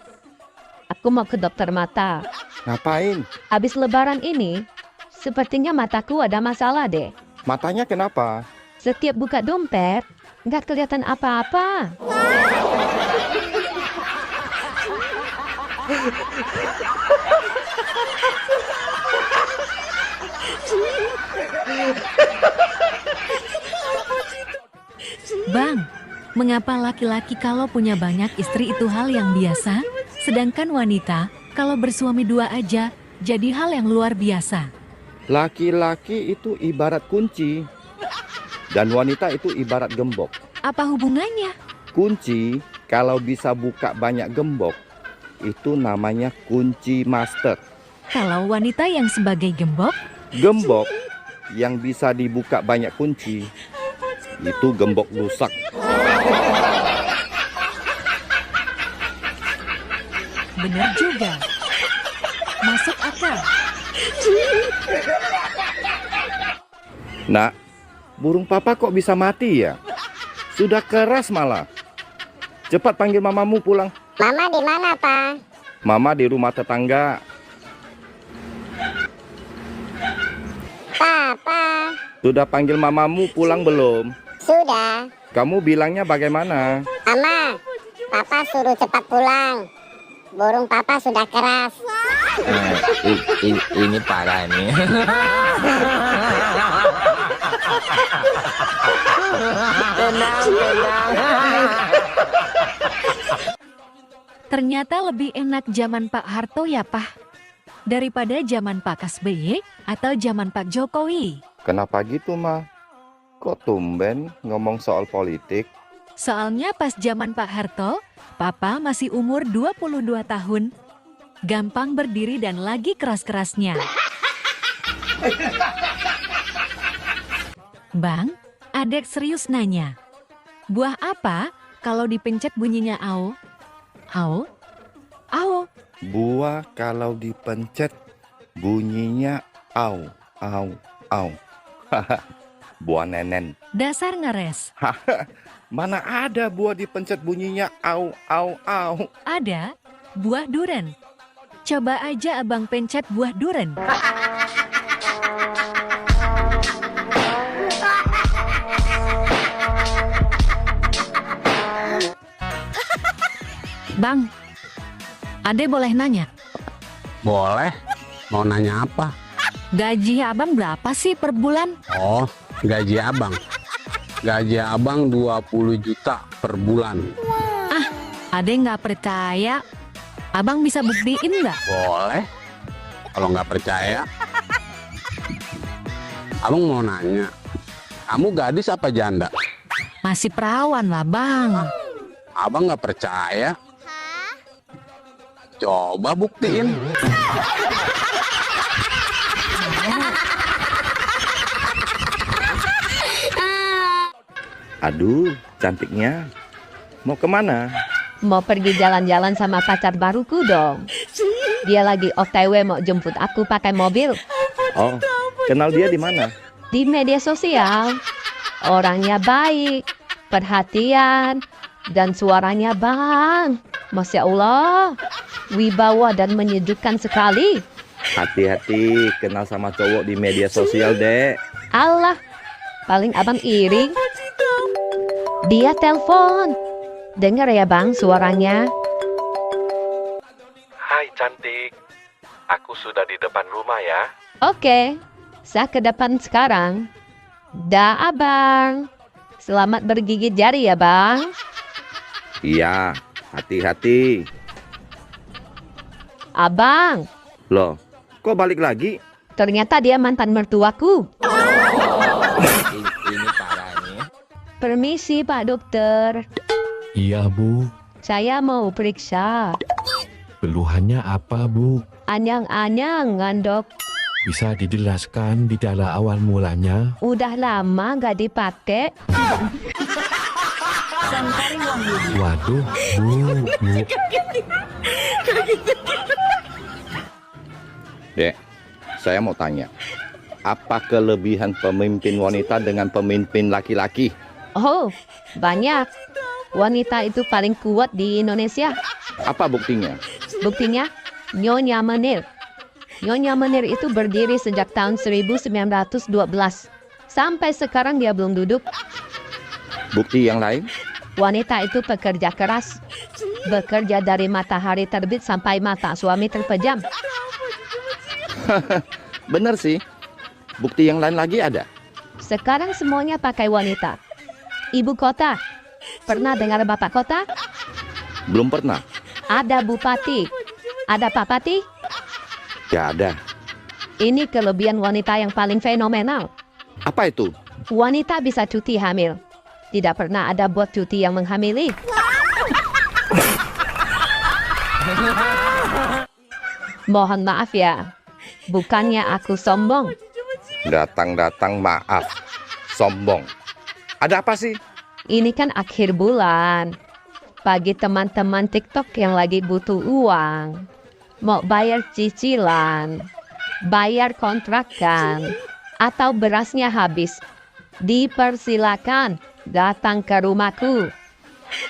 aku mau ke dokter mata. Ngapain? Habis lebaran ini, sepertinya mataku ada masalah deh. Matanya kenapa? Setiap buka dompet, nggak kelihatan apa-apa. Bang, mengapa laki-laki kalau punya banyak istri itu hal yang biasa, sedangkan wanita kalau bersuami 2 aja jadi hal yang luar biasa? Laki-laki itu ibarat kunci dan wanita itu ibarat gembok. Apa hubungannya? Kunci kalau bisa buka banyak gembok itu namanya kunci master. Kalau wanita yang sebagai gembok? Gembok yang bisa dibuka banyak kunci itu gembok rusak. Bener juga. Masuk akal. Nak, burung papa kok bisa mati ya? Sudah keras malah. Cepat panggil mamamu pulang. Mama di mana, Pak? Mama di rumah tetangga. Papa. Sudah panggil mamamu pulang belum? Sudah. Kamu bilangnya bagaimana? Ama, Papa suruh cepat pulang. Burung Papa sudah keras. Ini parah nih. Ternyata lebih enak zaman Pak Harto ya, Pak. Daripada zaman Pak SBY atau zaman Pak Jokowi. Kenapa gitu, Ma? Kok tumben ngomong soal politik? Soalnya pas zaman Pak Harto, Papa masih umur 22 tahun. Gampang berdiri dan lagi keras-kerasnya. Bang, adek serius nanya. Buah apa kalau dipencet bunyinya au? Au? Au? Buah kalau dipencet bunyinya au, au, au. Buah nenen. Dasar ngeres. Mana ada buah dipencet bunyinya au, au, au. Ada, buah duren. Coba aja abang pencet buah duren. Bang, Ade boleh nanya? Boleh. Mau nanya apa? Gaji abang berapa sih per bulan? Oh, gaji abang. Gaji abang 20 juta per bulan. Ah, Ade nggak percaya. Abang bisa buktiin nggak? Boleh. Kalau nggak percaya, abang mau nanya. Kamu gadis apa janda? Masih perawan lah, Bang. Abang nggak percaya? Coba buktiin. Aduh, cantiknya. Mau kemana? Mau pergi jalan-jalan sama pacar baruku dong. Dia lagi OTW mau jemput aku pakai mobil. Oh, kenal dia di mana? Di media sosial. Orangnya baik, perhatian, dan suaranya bang. Masya Allah, wibawa dan menyejukkan sekali. Hati-hati kenal sama cowok di media sosial, Dek. Allah, paling abang iri. Dia telepon. Dengar ya bang suaranya. Hai cantik, aku sudah di depan rumah ya. Oke, saya ke depan sekarang. Dah abang. Selamat bergigit jari ya bang. Iya, hati-hati. Abang. Loh, kok balik lagi? Ternyata dia mantan mertuaku. Ini parah nih. Permisi Pak Dokter. Iya, Bu. Saya mau periksa. Keluhannya apa, Bu? Anyang-anyangan, Dok. Bisa dijelaskan gejala awal mulanya? Udah lama gak dipakai. Waduh, Bu. Dek, saya mau tanya. Apa kelebihan pemimpin wanita dengan pemimpin laki-laki? Oh, banyak. Wanita itu paling kuat di Indonesia. Apa buktinya? Buktinya, Nyonya Menir. Nyonya Menir itu berdiri sejak tahun 1912. Sampai sekarang dia belum duduk. Bukti yang lain? Wanita itu pekerja keras. Bekerja dari matahari terbit sampai mata suami terpejam. Bener sih. Bukti yang lain lagi ada? Sekarang semuanya pakai wanita. Ibu kota. Pernah dengar bapak kota? Belum pernah. Ada bupati. Ada papati? Gak ada. Ini kelebihan wanita yang paling fenomenal. Apa itu? Wanita bisa cuti hamil. Tidak pernah ada bot cuti yang menghamili. Mohon maaf ya. Bukannya aku sombong. Datang-datang maaf. Sombong. Ada apa sih? Ini kan akhir bulan. Bagi teman-teman TikTok yang lagi butuh uang. Mau bayar cicilan. Bayar kontrakan. Atau berasnya habis. Dipersilakan datang ke rumahku.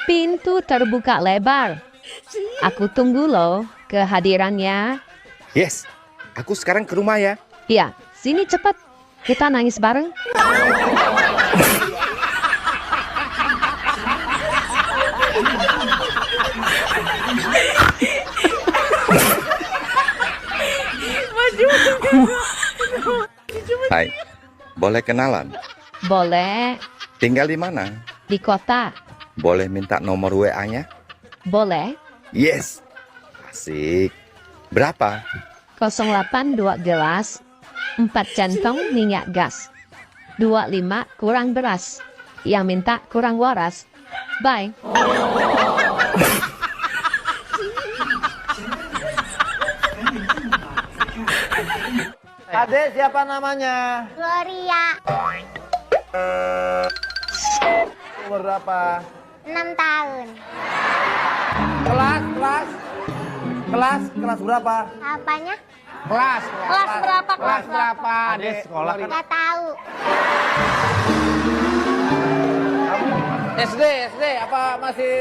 Pintu terbuka lebar. Aku tunggu loh kehadirannya. Yes, aku sekarang ke rumah ya. Ya, sini cepat. Kita nangis bareng. Hai, boleh kenalan? Boleh. Tinggal di mana? Di kota. Boleh minta nomor WA-nya? Boleh. Yes. Asik. Berapa? 082 gelas, 4 centong minyak gas, 25 kurang beras. Yang minta kurang waras. Bye. Adek siapa namanya? Gloria. Umur berapa? 6 tahun. Kelas berapa? Apanya? Kelas berapa? Kelas berapa? Adek sekolah kan? Nggak tahu. SD apa masih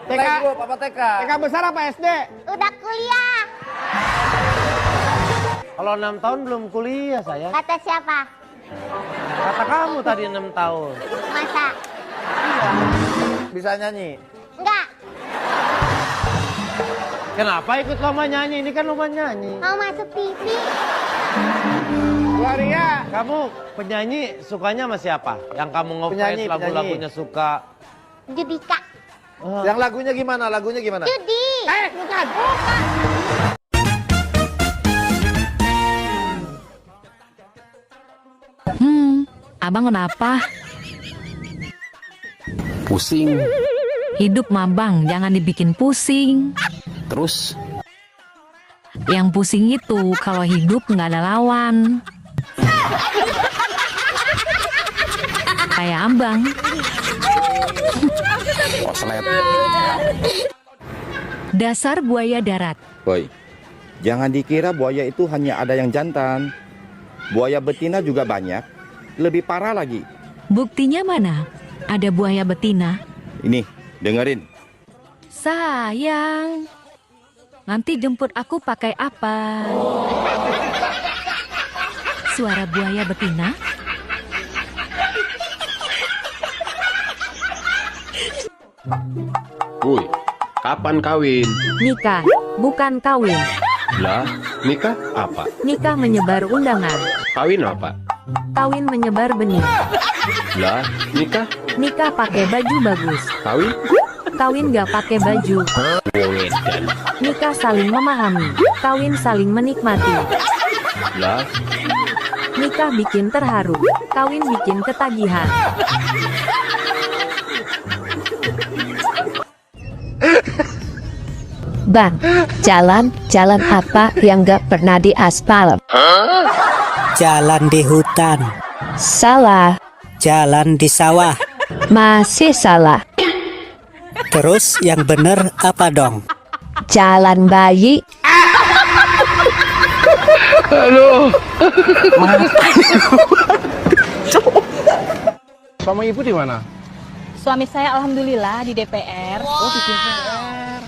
playgroup apa TK? TK besar apa SD? Udah kuliah. Kalau 6 tahun belum kuliah saya. Kata siapa? Kata kamu tadi 6 tahun. Masa? Bisa nyanyi? Enggak. Kenapa ikut lomba nyanyi? Ini kan lomba nyanyi. Mau masuk TV. Gloria, kamu penyanyi sukanya sama siapa? Yang kamu ngefans lagu-lagunya suka? Judika. Yang lagunya gimana? Judi. Bukan. Abang kenapa? Pusing. Hidup mah bang, jangan dibikin pusing. Terus? Yang pusing itu kalau hidup nggak ada lawan. Kayak abang. Koslet. Dasar buaya darat. Boy, jangan dikira buaya itu hanya ada yang jantan. Buaya betina juga banyak. Lebih parah lagi. Buktinya mana? Ada buaya betina. Ini, dengerin. Sayang, nanti jemput aku pakai apa? Suara buaya betina. Woi, kapan kawin? Nikah, bukan kawin. Lah, nikah apa? Nikah menyebar undangan. Kawin apa? Kawin menyebar benih. Lah, nikah? Nikah pakai baju bagus. Kawin? Kawin gak pakai baju. Wedan. Nikah saling memahami. Kawin saling menikmati. Lah, Nikah bikin terharu. Kawin bikin ketagihan. Bang, jalan apa yang gak pernah diaspal? Jalan di hutan. Salah. Jalan di sawah. Masih salah. Terus yang bener apa dong? Jalan bayi. Aduh. Suami ibu di mana? Suami saya alhamdulillah di DPR. Oh, di DPR.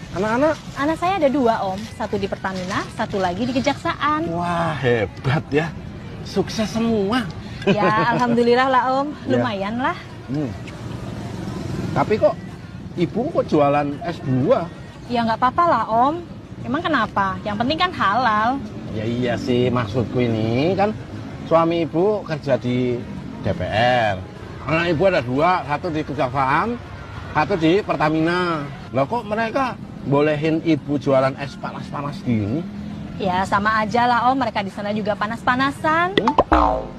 Anak-anak? Anak saya ada 2 om, satu di Pertamina, satu lagi di Kejaksaan. Wah, hebat ya. Sukses semua. Ya, alhamdulillah lah om, Ya. lumayan lah. Tapi kok ibu kok jualan es buah? Ya nggak apa-apa lah om. Emang kenapa? Yang penting kan halal. Ya iya sih, maksudku ini kan suami ibu kerja di DPR. Anak ibu ada 2, satu di Kejaksaan, satu di Pertamina. Loh kok mereka bolehin ibu jualan es panas-panas gini? Ya sama aja lah om, mereka di sana juga panas-panasan.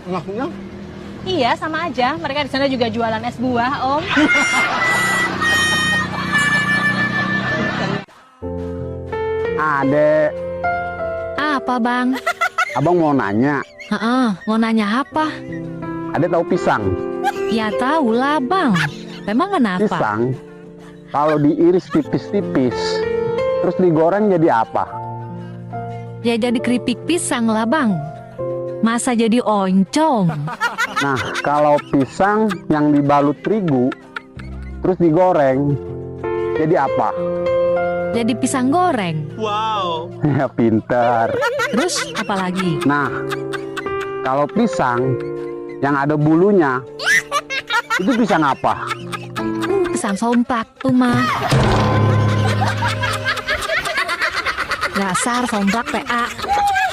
Maksudnya? Iya sama aja, mereka di sana juga jualan es buah om. Adek, Apa bang? abang mau nanya. Mau nanya apa? Adek tahu pisang? Ya tahu lah bang. Memang kenapa? Pisang, kalau diiris tipis-tipis, terus digoreng jadi apa? Ya jadi keripik pisang lah bang. Masa jadi oncom? Nah, kalau pisang yang dibalut terigu, terus digoreng, jadi apa? Jadi pisang goreng. Wow. Ya pintar. Terus apa lagi? Nah, Kalau pisang yang ada bulunya, itu pisang apa? Pisang somplak tuh mah. Dasar somplak PA.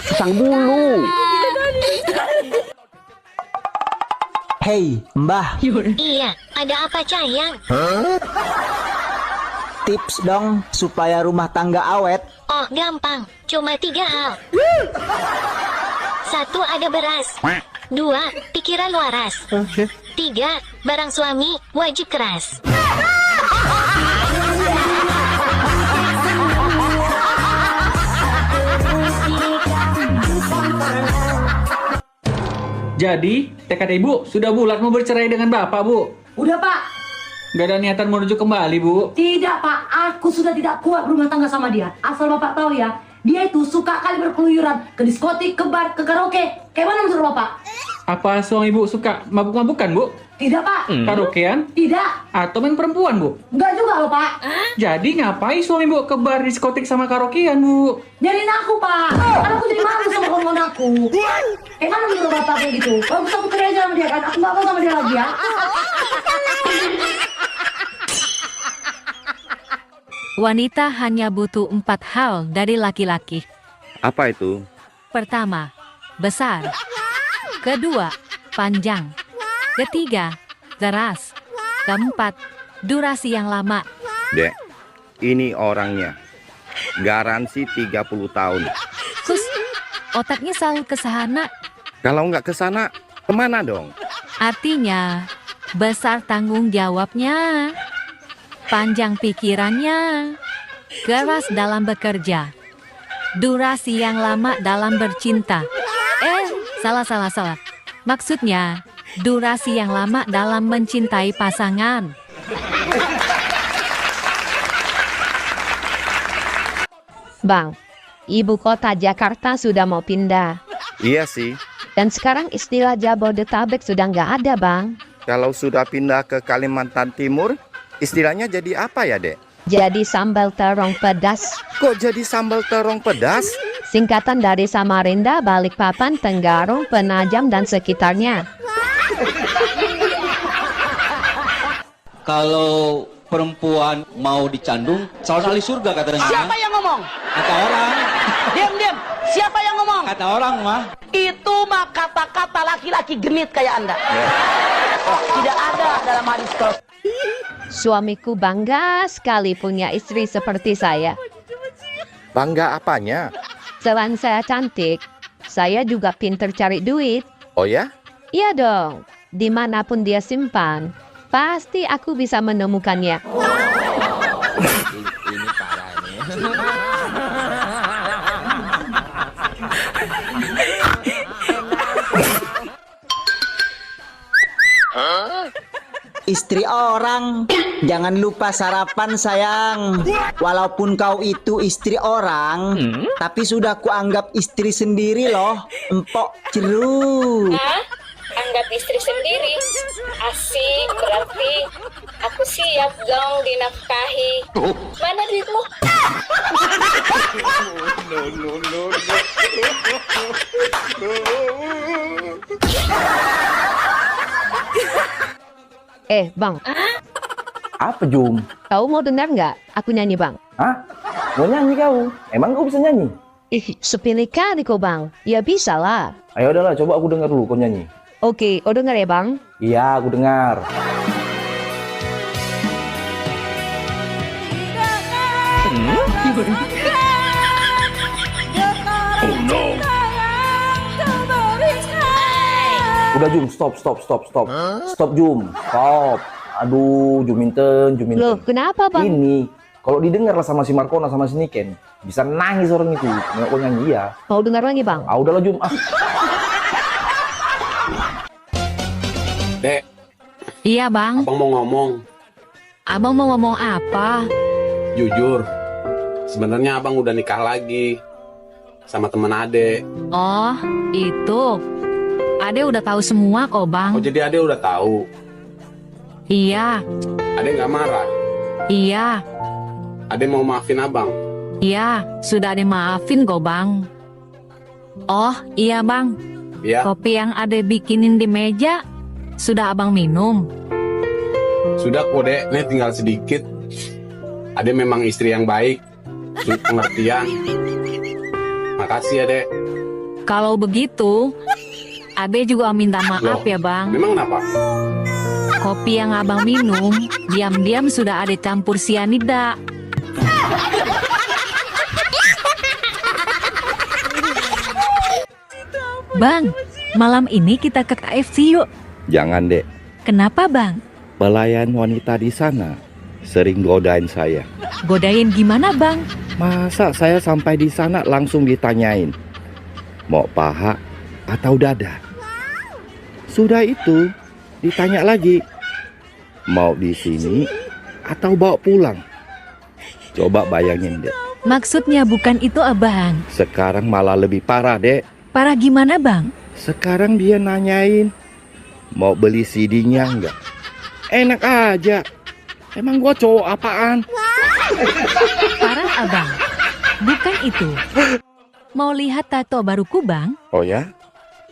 Pisang bulu. Hei, Mbah. Iya, ada apa sayang? Tips dong supaya rumah tangga awet. Oh, gampang. Cuma 3 hal. 1. Ada beras. 2. Pikiran waras. 3. Barang suami wajib keras. Jadi, tekad ibu sudah bulat mau bercerai dengan bapak, Bu? Udah, Pak. Gak ada niatan mau rujuk kembali, Bu? Tidak, Pak. Aku sudah tidak kuat rumah tangga sama dia. Asal Bapak tahu ya, dia itu suka kali berkeluyuran ke diskotik, ke bar, ke karaoke. Kayak mana menurut Bapak? Apa suami ibu suka mabuk-mabukan, Bu? Tidak, Pak. Karaokean? Tidak. Atau main perempuan, Bu? Enggak juga loh, Pak. Jadi ngapain suami ibu ke bar, diskotik sama karaokean, Bu? Nyariin aku, Pak. Kan aku jadi malu sama kawan aku. Kayak mana menurut Bapak kayak gitu? Bagus aku cerai aja sama dia kan. Aku nggak mau sama dia lagi ya. Wanita hanya butuh 4 hal dari laki-laki. Apa itu? Pertama, besar. Kedua, panjang. Ketiga, deras. Keempat, durasi yang lama. Dek, ini orangnya. Garansi 30 tahun. Kus, otaknya selalu ke sana. Kalau nggak ke sana, kemana dong? Artinya, besar tanggung jawabnya. Panjang pikirannya. Keras dalam bekerja. Durasi yang lama dalam bercinta. Salah. Maksudnya, durasi yang lama dalam mencintai pasangan. Bang, ibu kota Jakarta sudah mau pindah. Iya sih. Dan sekarang istilah Jabodetabek sudah nggak ada, Bang. Kalau sudah pindah ke Kalimantan Timur, istilahnya jadi apa ya, Dek? Jadi sambal terong pedas. Kok jadi sambal terong pedas? Singkatan dari Samarinda, Balikpapan, Tenggarong, Penajam, dan sekitarnya. Kalau perempuan mau dicandung, calon ahli surga katanya. Siapa yang ngomong? Kata orang. Diam. Siapa yang ngomong? Kata orang, mah. Itu mah kata-kata laki-laki genit kayak Anda. Tidak ada dalam hadis Rasul. Suamiku bangga sekali punya istri seperti saya. Bangga apanya? Selain saya cantik, saya juga pinter cari duit. Oh ya? Iya dong. Dimanapun dia simpan, pasti aku bisa menemukannya. Ini parah nih. Istri orang, jangan lupa sarapan sayang. Walaupun kau itu istri orang, tapi sudah kuanggap istri sendiri loh. Empok ceru. Anggap istri sendiri? Asik, berarti aku siap dong dinafkahi. Mana duitmu? Bang. Apa, Jum? Kau mau dengar nggak aku nyanyi, Bang? Hah? Mau nyanyi kau? Emang kau bisa nyanyi? Sepele kali kau, Bang. Ya bisa lah. Ayo udahlah, coba aku dengar dulu kau nyanyi. Oke, kau dengar ya, Bang? Iya, aku dengar. Oh no. Udah Jum, stop. Stop Jum, stop. Aduh, Juminten. Loh, kenapa Bang? Ini, kalau didengar sama si Markona sama si Niken, bisa nangis orang itu. Nggak kau nyanyi ya. Mau dengar lagi Bang? Udahlah Jum. Dek. Iya Bang. Abang mau ngomong. Abang mau ngomong apa? Jujur, sebenarnya abang udah nikah lagi sama temen Ade. Oh, itu. Ade udah tahu semua kok Bang. Oh jadi Ade udah tahu? Iya. Ade nggak marah? Iya. Ade mau maafin abang? Iya, sudah Ade maafin kok Bang. Oh iya Bang, Iya. Kopi yang Ade bikinin di meja, sudah abang minum? Sudah kok, Dek. Ini tinggal sedikit. Ade memang istri yang baik, pengertian. Makasih ya, Dek. Kalau begitu, Ade juga minta maaf ya bang. Memang kenapa? Kopi yang abang minum, diam-diam sudah ada campur sianida. Bang, malam ini kita ke KFC yuk. Jangan, Dek. Kenapa bang? Pelayan wanita di sana sering godain saya. Godain gimana bang? Masa saya sampai di sana langsung ditanyain, mau paha atau dada? Sudah itu, ditanya lagi, mau di sini atau bawa pulang? Coba bayangin, Dek. Maksudnya bukan itu abang. Sekarang malah lebih parah, Dek. Parah gimana bang? Sekarang dia nanyain, mau beli CD-nya enggak? Enak aja. Emang gua cowok apaan? Parah abang. Bukan itu. Mau lihat tato baruku bang? Oh ya?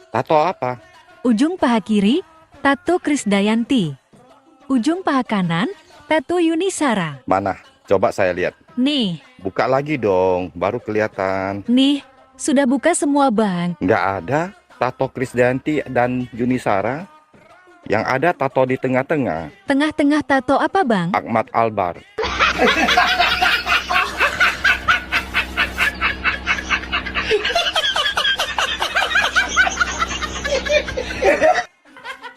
Tato apa? Ujung paha kiri, tato Krisdayanti. Ujung paha kanan, tato Yunisara. Mana? Coba saya lihat. Nih. Buka lagi dong, baru kelihatan. Nih, sudah buka semua bang. Nggak ada tato Krisdayanti dan Yunisara. Yang ada tato di tengah-tengah. Tengah-tengah tato apa bang? Ahmad Albar.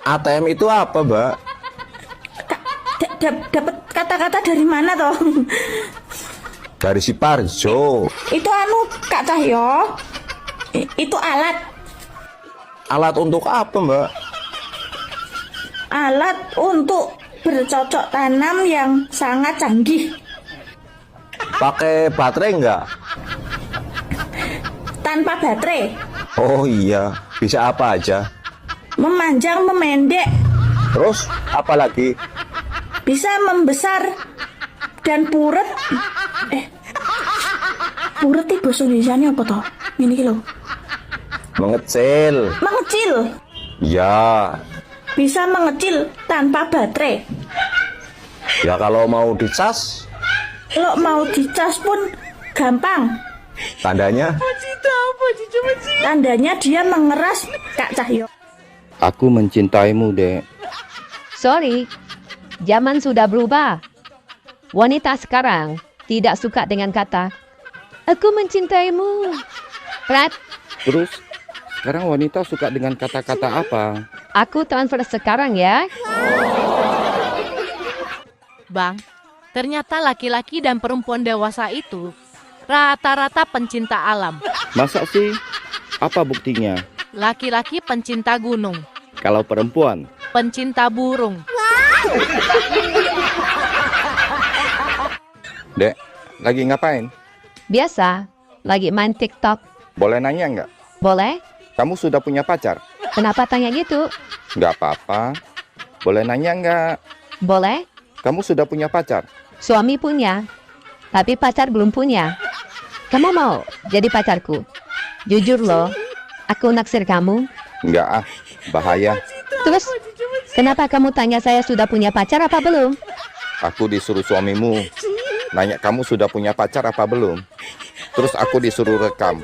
ATM itu apa, Mbak? Dapat kata-kata dari mana toh? Dari si Parjo. Itu anu Kak Cahyo. Itu alat. Alat untuk apa, Mbak? Alat untuk bercocok tanam yang sangat canggih. Pakai baterai enggak? Tanpa baterai. Oh iya, bisa apa aja? Memanjang, memendek. Terus apa lagi? Bisa membesar dan puret. Puret itu bahasa Indonesianya apa toh? Ini lho. Mengecil. Mengecil. Ya. Bisa mengecil tanpa baterai. Ya kalau mau dicas? Kalau mau dicas pun gampang. Tandanya? Tandanya dia mengeras, Kak Cahyo. Aku mencintaimu, Dek. Sorry, zaman sudah berubah. Wanita sekarang tidak suka dengan kata, aku mencintaimu. Prat. Terus, sekarang wanita suka dengan kata-kata apa? Aku transfer sekarang ya. Bang, ternyata laki-laki dan perempuan dewasa itu rata-rata pencinta alam. Masa sih? Apa buktinya? Laki-laki pencinta gunung. Kalau perempuan? Pencinta burung. Dek, lagi ngapain? Biasa, lagi main TikTok. Boleh nanya nggak? Boleh? Kamu sudah punya pacar? Kenapa tanya gitu? Nggak apa-apa. Boleh nanya nggak? Boleh? Kamu sudah punya pacar? Suami punya, tapi pacar belum punya. Kamu mau jadi pacarku? Jujur loh, aku naksir kamu. Nggak ah, bahaya. Terus, kenapa kamu tanya saya sudah punya pacar apa belum? Aku disuruh suamimu nanya kamu sudah punya pacar apa belum. Terus aku disuruh rekam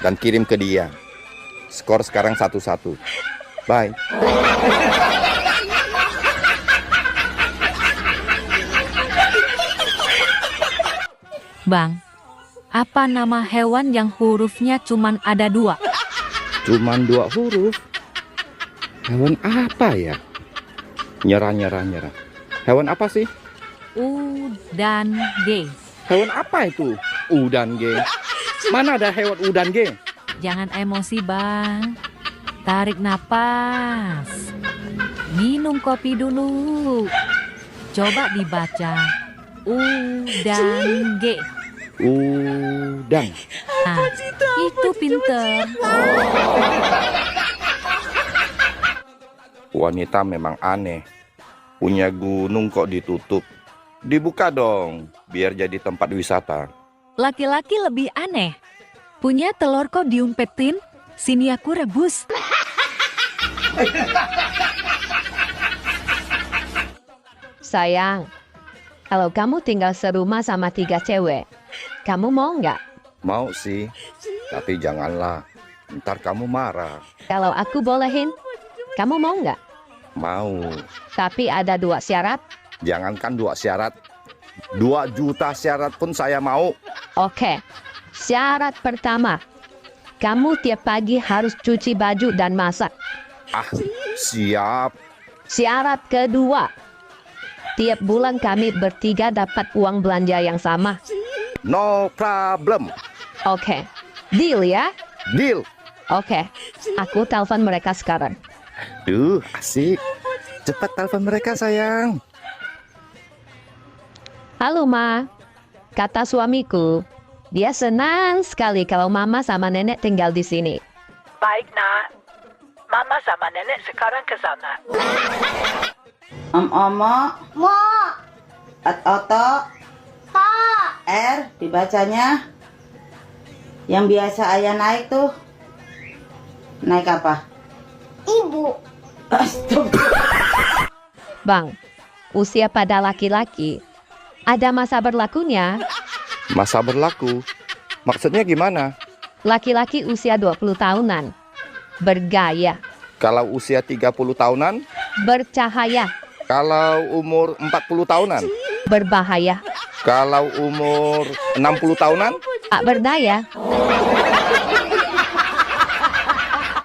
dan kirim ke dia. Skor sekarang 1-1. Bye. Bang, apa nama hewan yang hurufnya cuman ada 2? Cuman 2 huruf? Hewan apa ya? Nyerah. Hewan apa sih? U dan G. Hewan apa itu? U dan G. Mana ada hewan U dan G? Jangan emosi bang. Tarik napas. Minum kopi dulu. Coba dibaca. U dan G. Udang. Nah, itu pinter. Wanita memang aneh. Punya gunung kok ditutup. Dibuka dong, biar jadi tempat wisata. Laki-laki lebih aneh. Punya telur kok diumpetin, sini aku rebus. Sayang, kalau kamu tinggal serumah sama 3 cewek, kamu mau nggak? Mau sih, tapi janganlah. Ntar kamu marah. Kalau aku bolehin, kamu mau nggak? Mau. Tapi ada 2 syarat. Jangankan 2 syarat. 2 juta syarat pun saya mau. Oke, syarat pertama. Kamu tiap pagi harus cuci baju dan masak. Ah, siap. Syarat kedua. Tiap bulan kami bertiga dapat uang belanja yang sama. No problem. Oke, deal ya? Deal. Oke, aku telepon mereka sekarang. Duh, asik. Cepat telepon mereka, sayang. Halo, Ma. Kata suamiku, dia senang sekali kalau Mama sama Nenek tinggal di sini. Baik, Nak. Mama sama Nenek sekarang ke sana. Omo. Mo. Oto. To. R dibacanya. Yang biasa ayah naik tuh. Naik apa? Ibu. Bang, usia pada laki-laki ada masa berlakunya. Masa berlaku? Maksudnya gimana? Laki-laki usia 20 tahunan bergaya. Kalau usia 30 tahunan? Bercahaya. Kalau umur 40 tahunan? Berbahaya. Kalau umur 60 tahunan? Tak berdaya.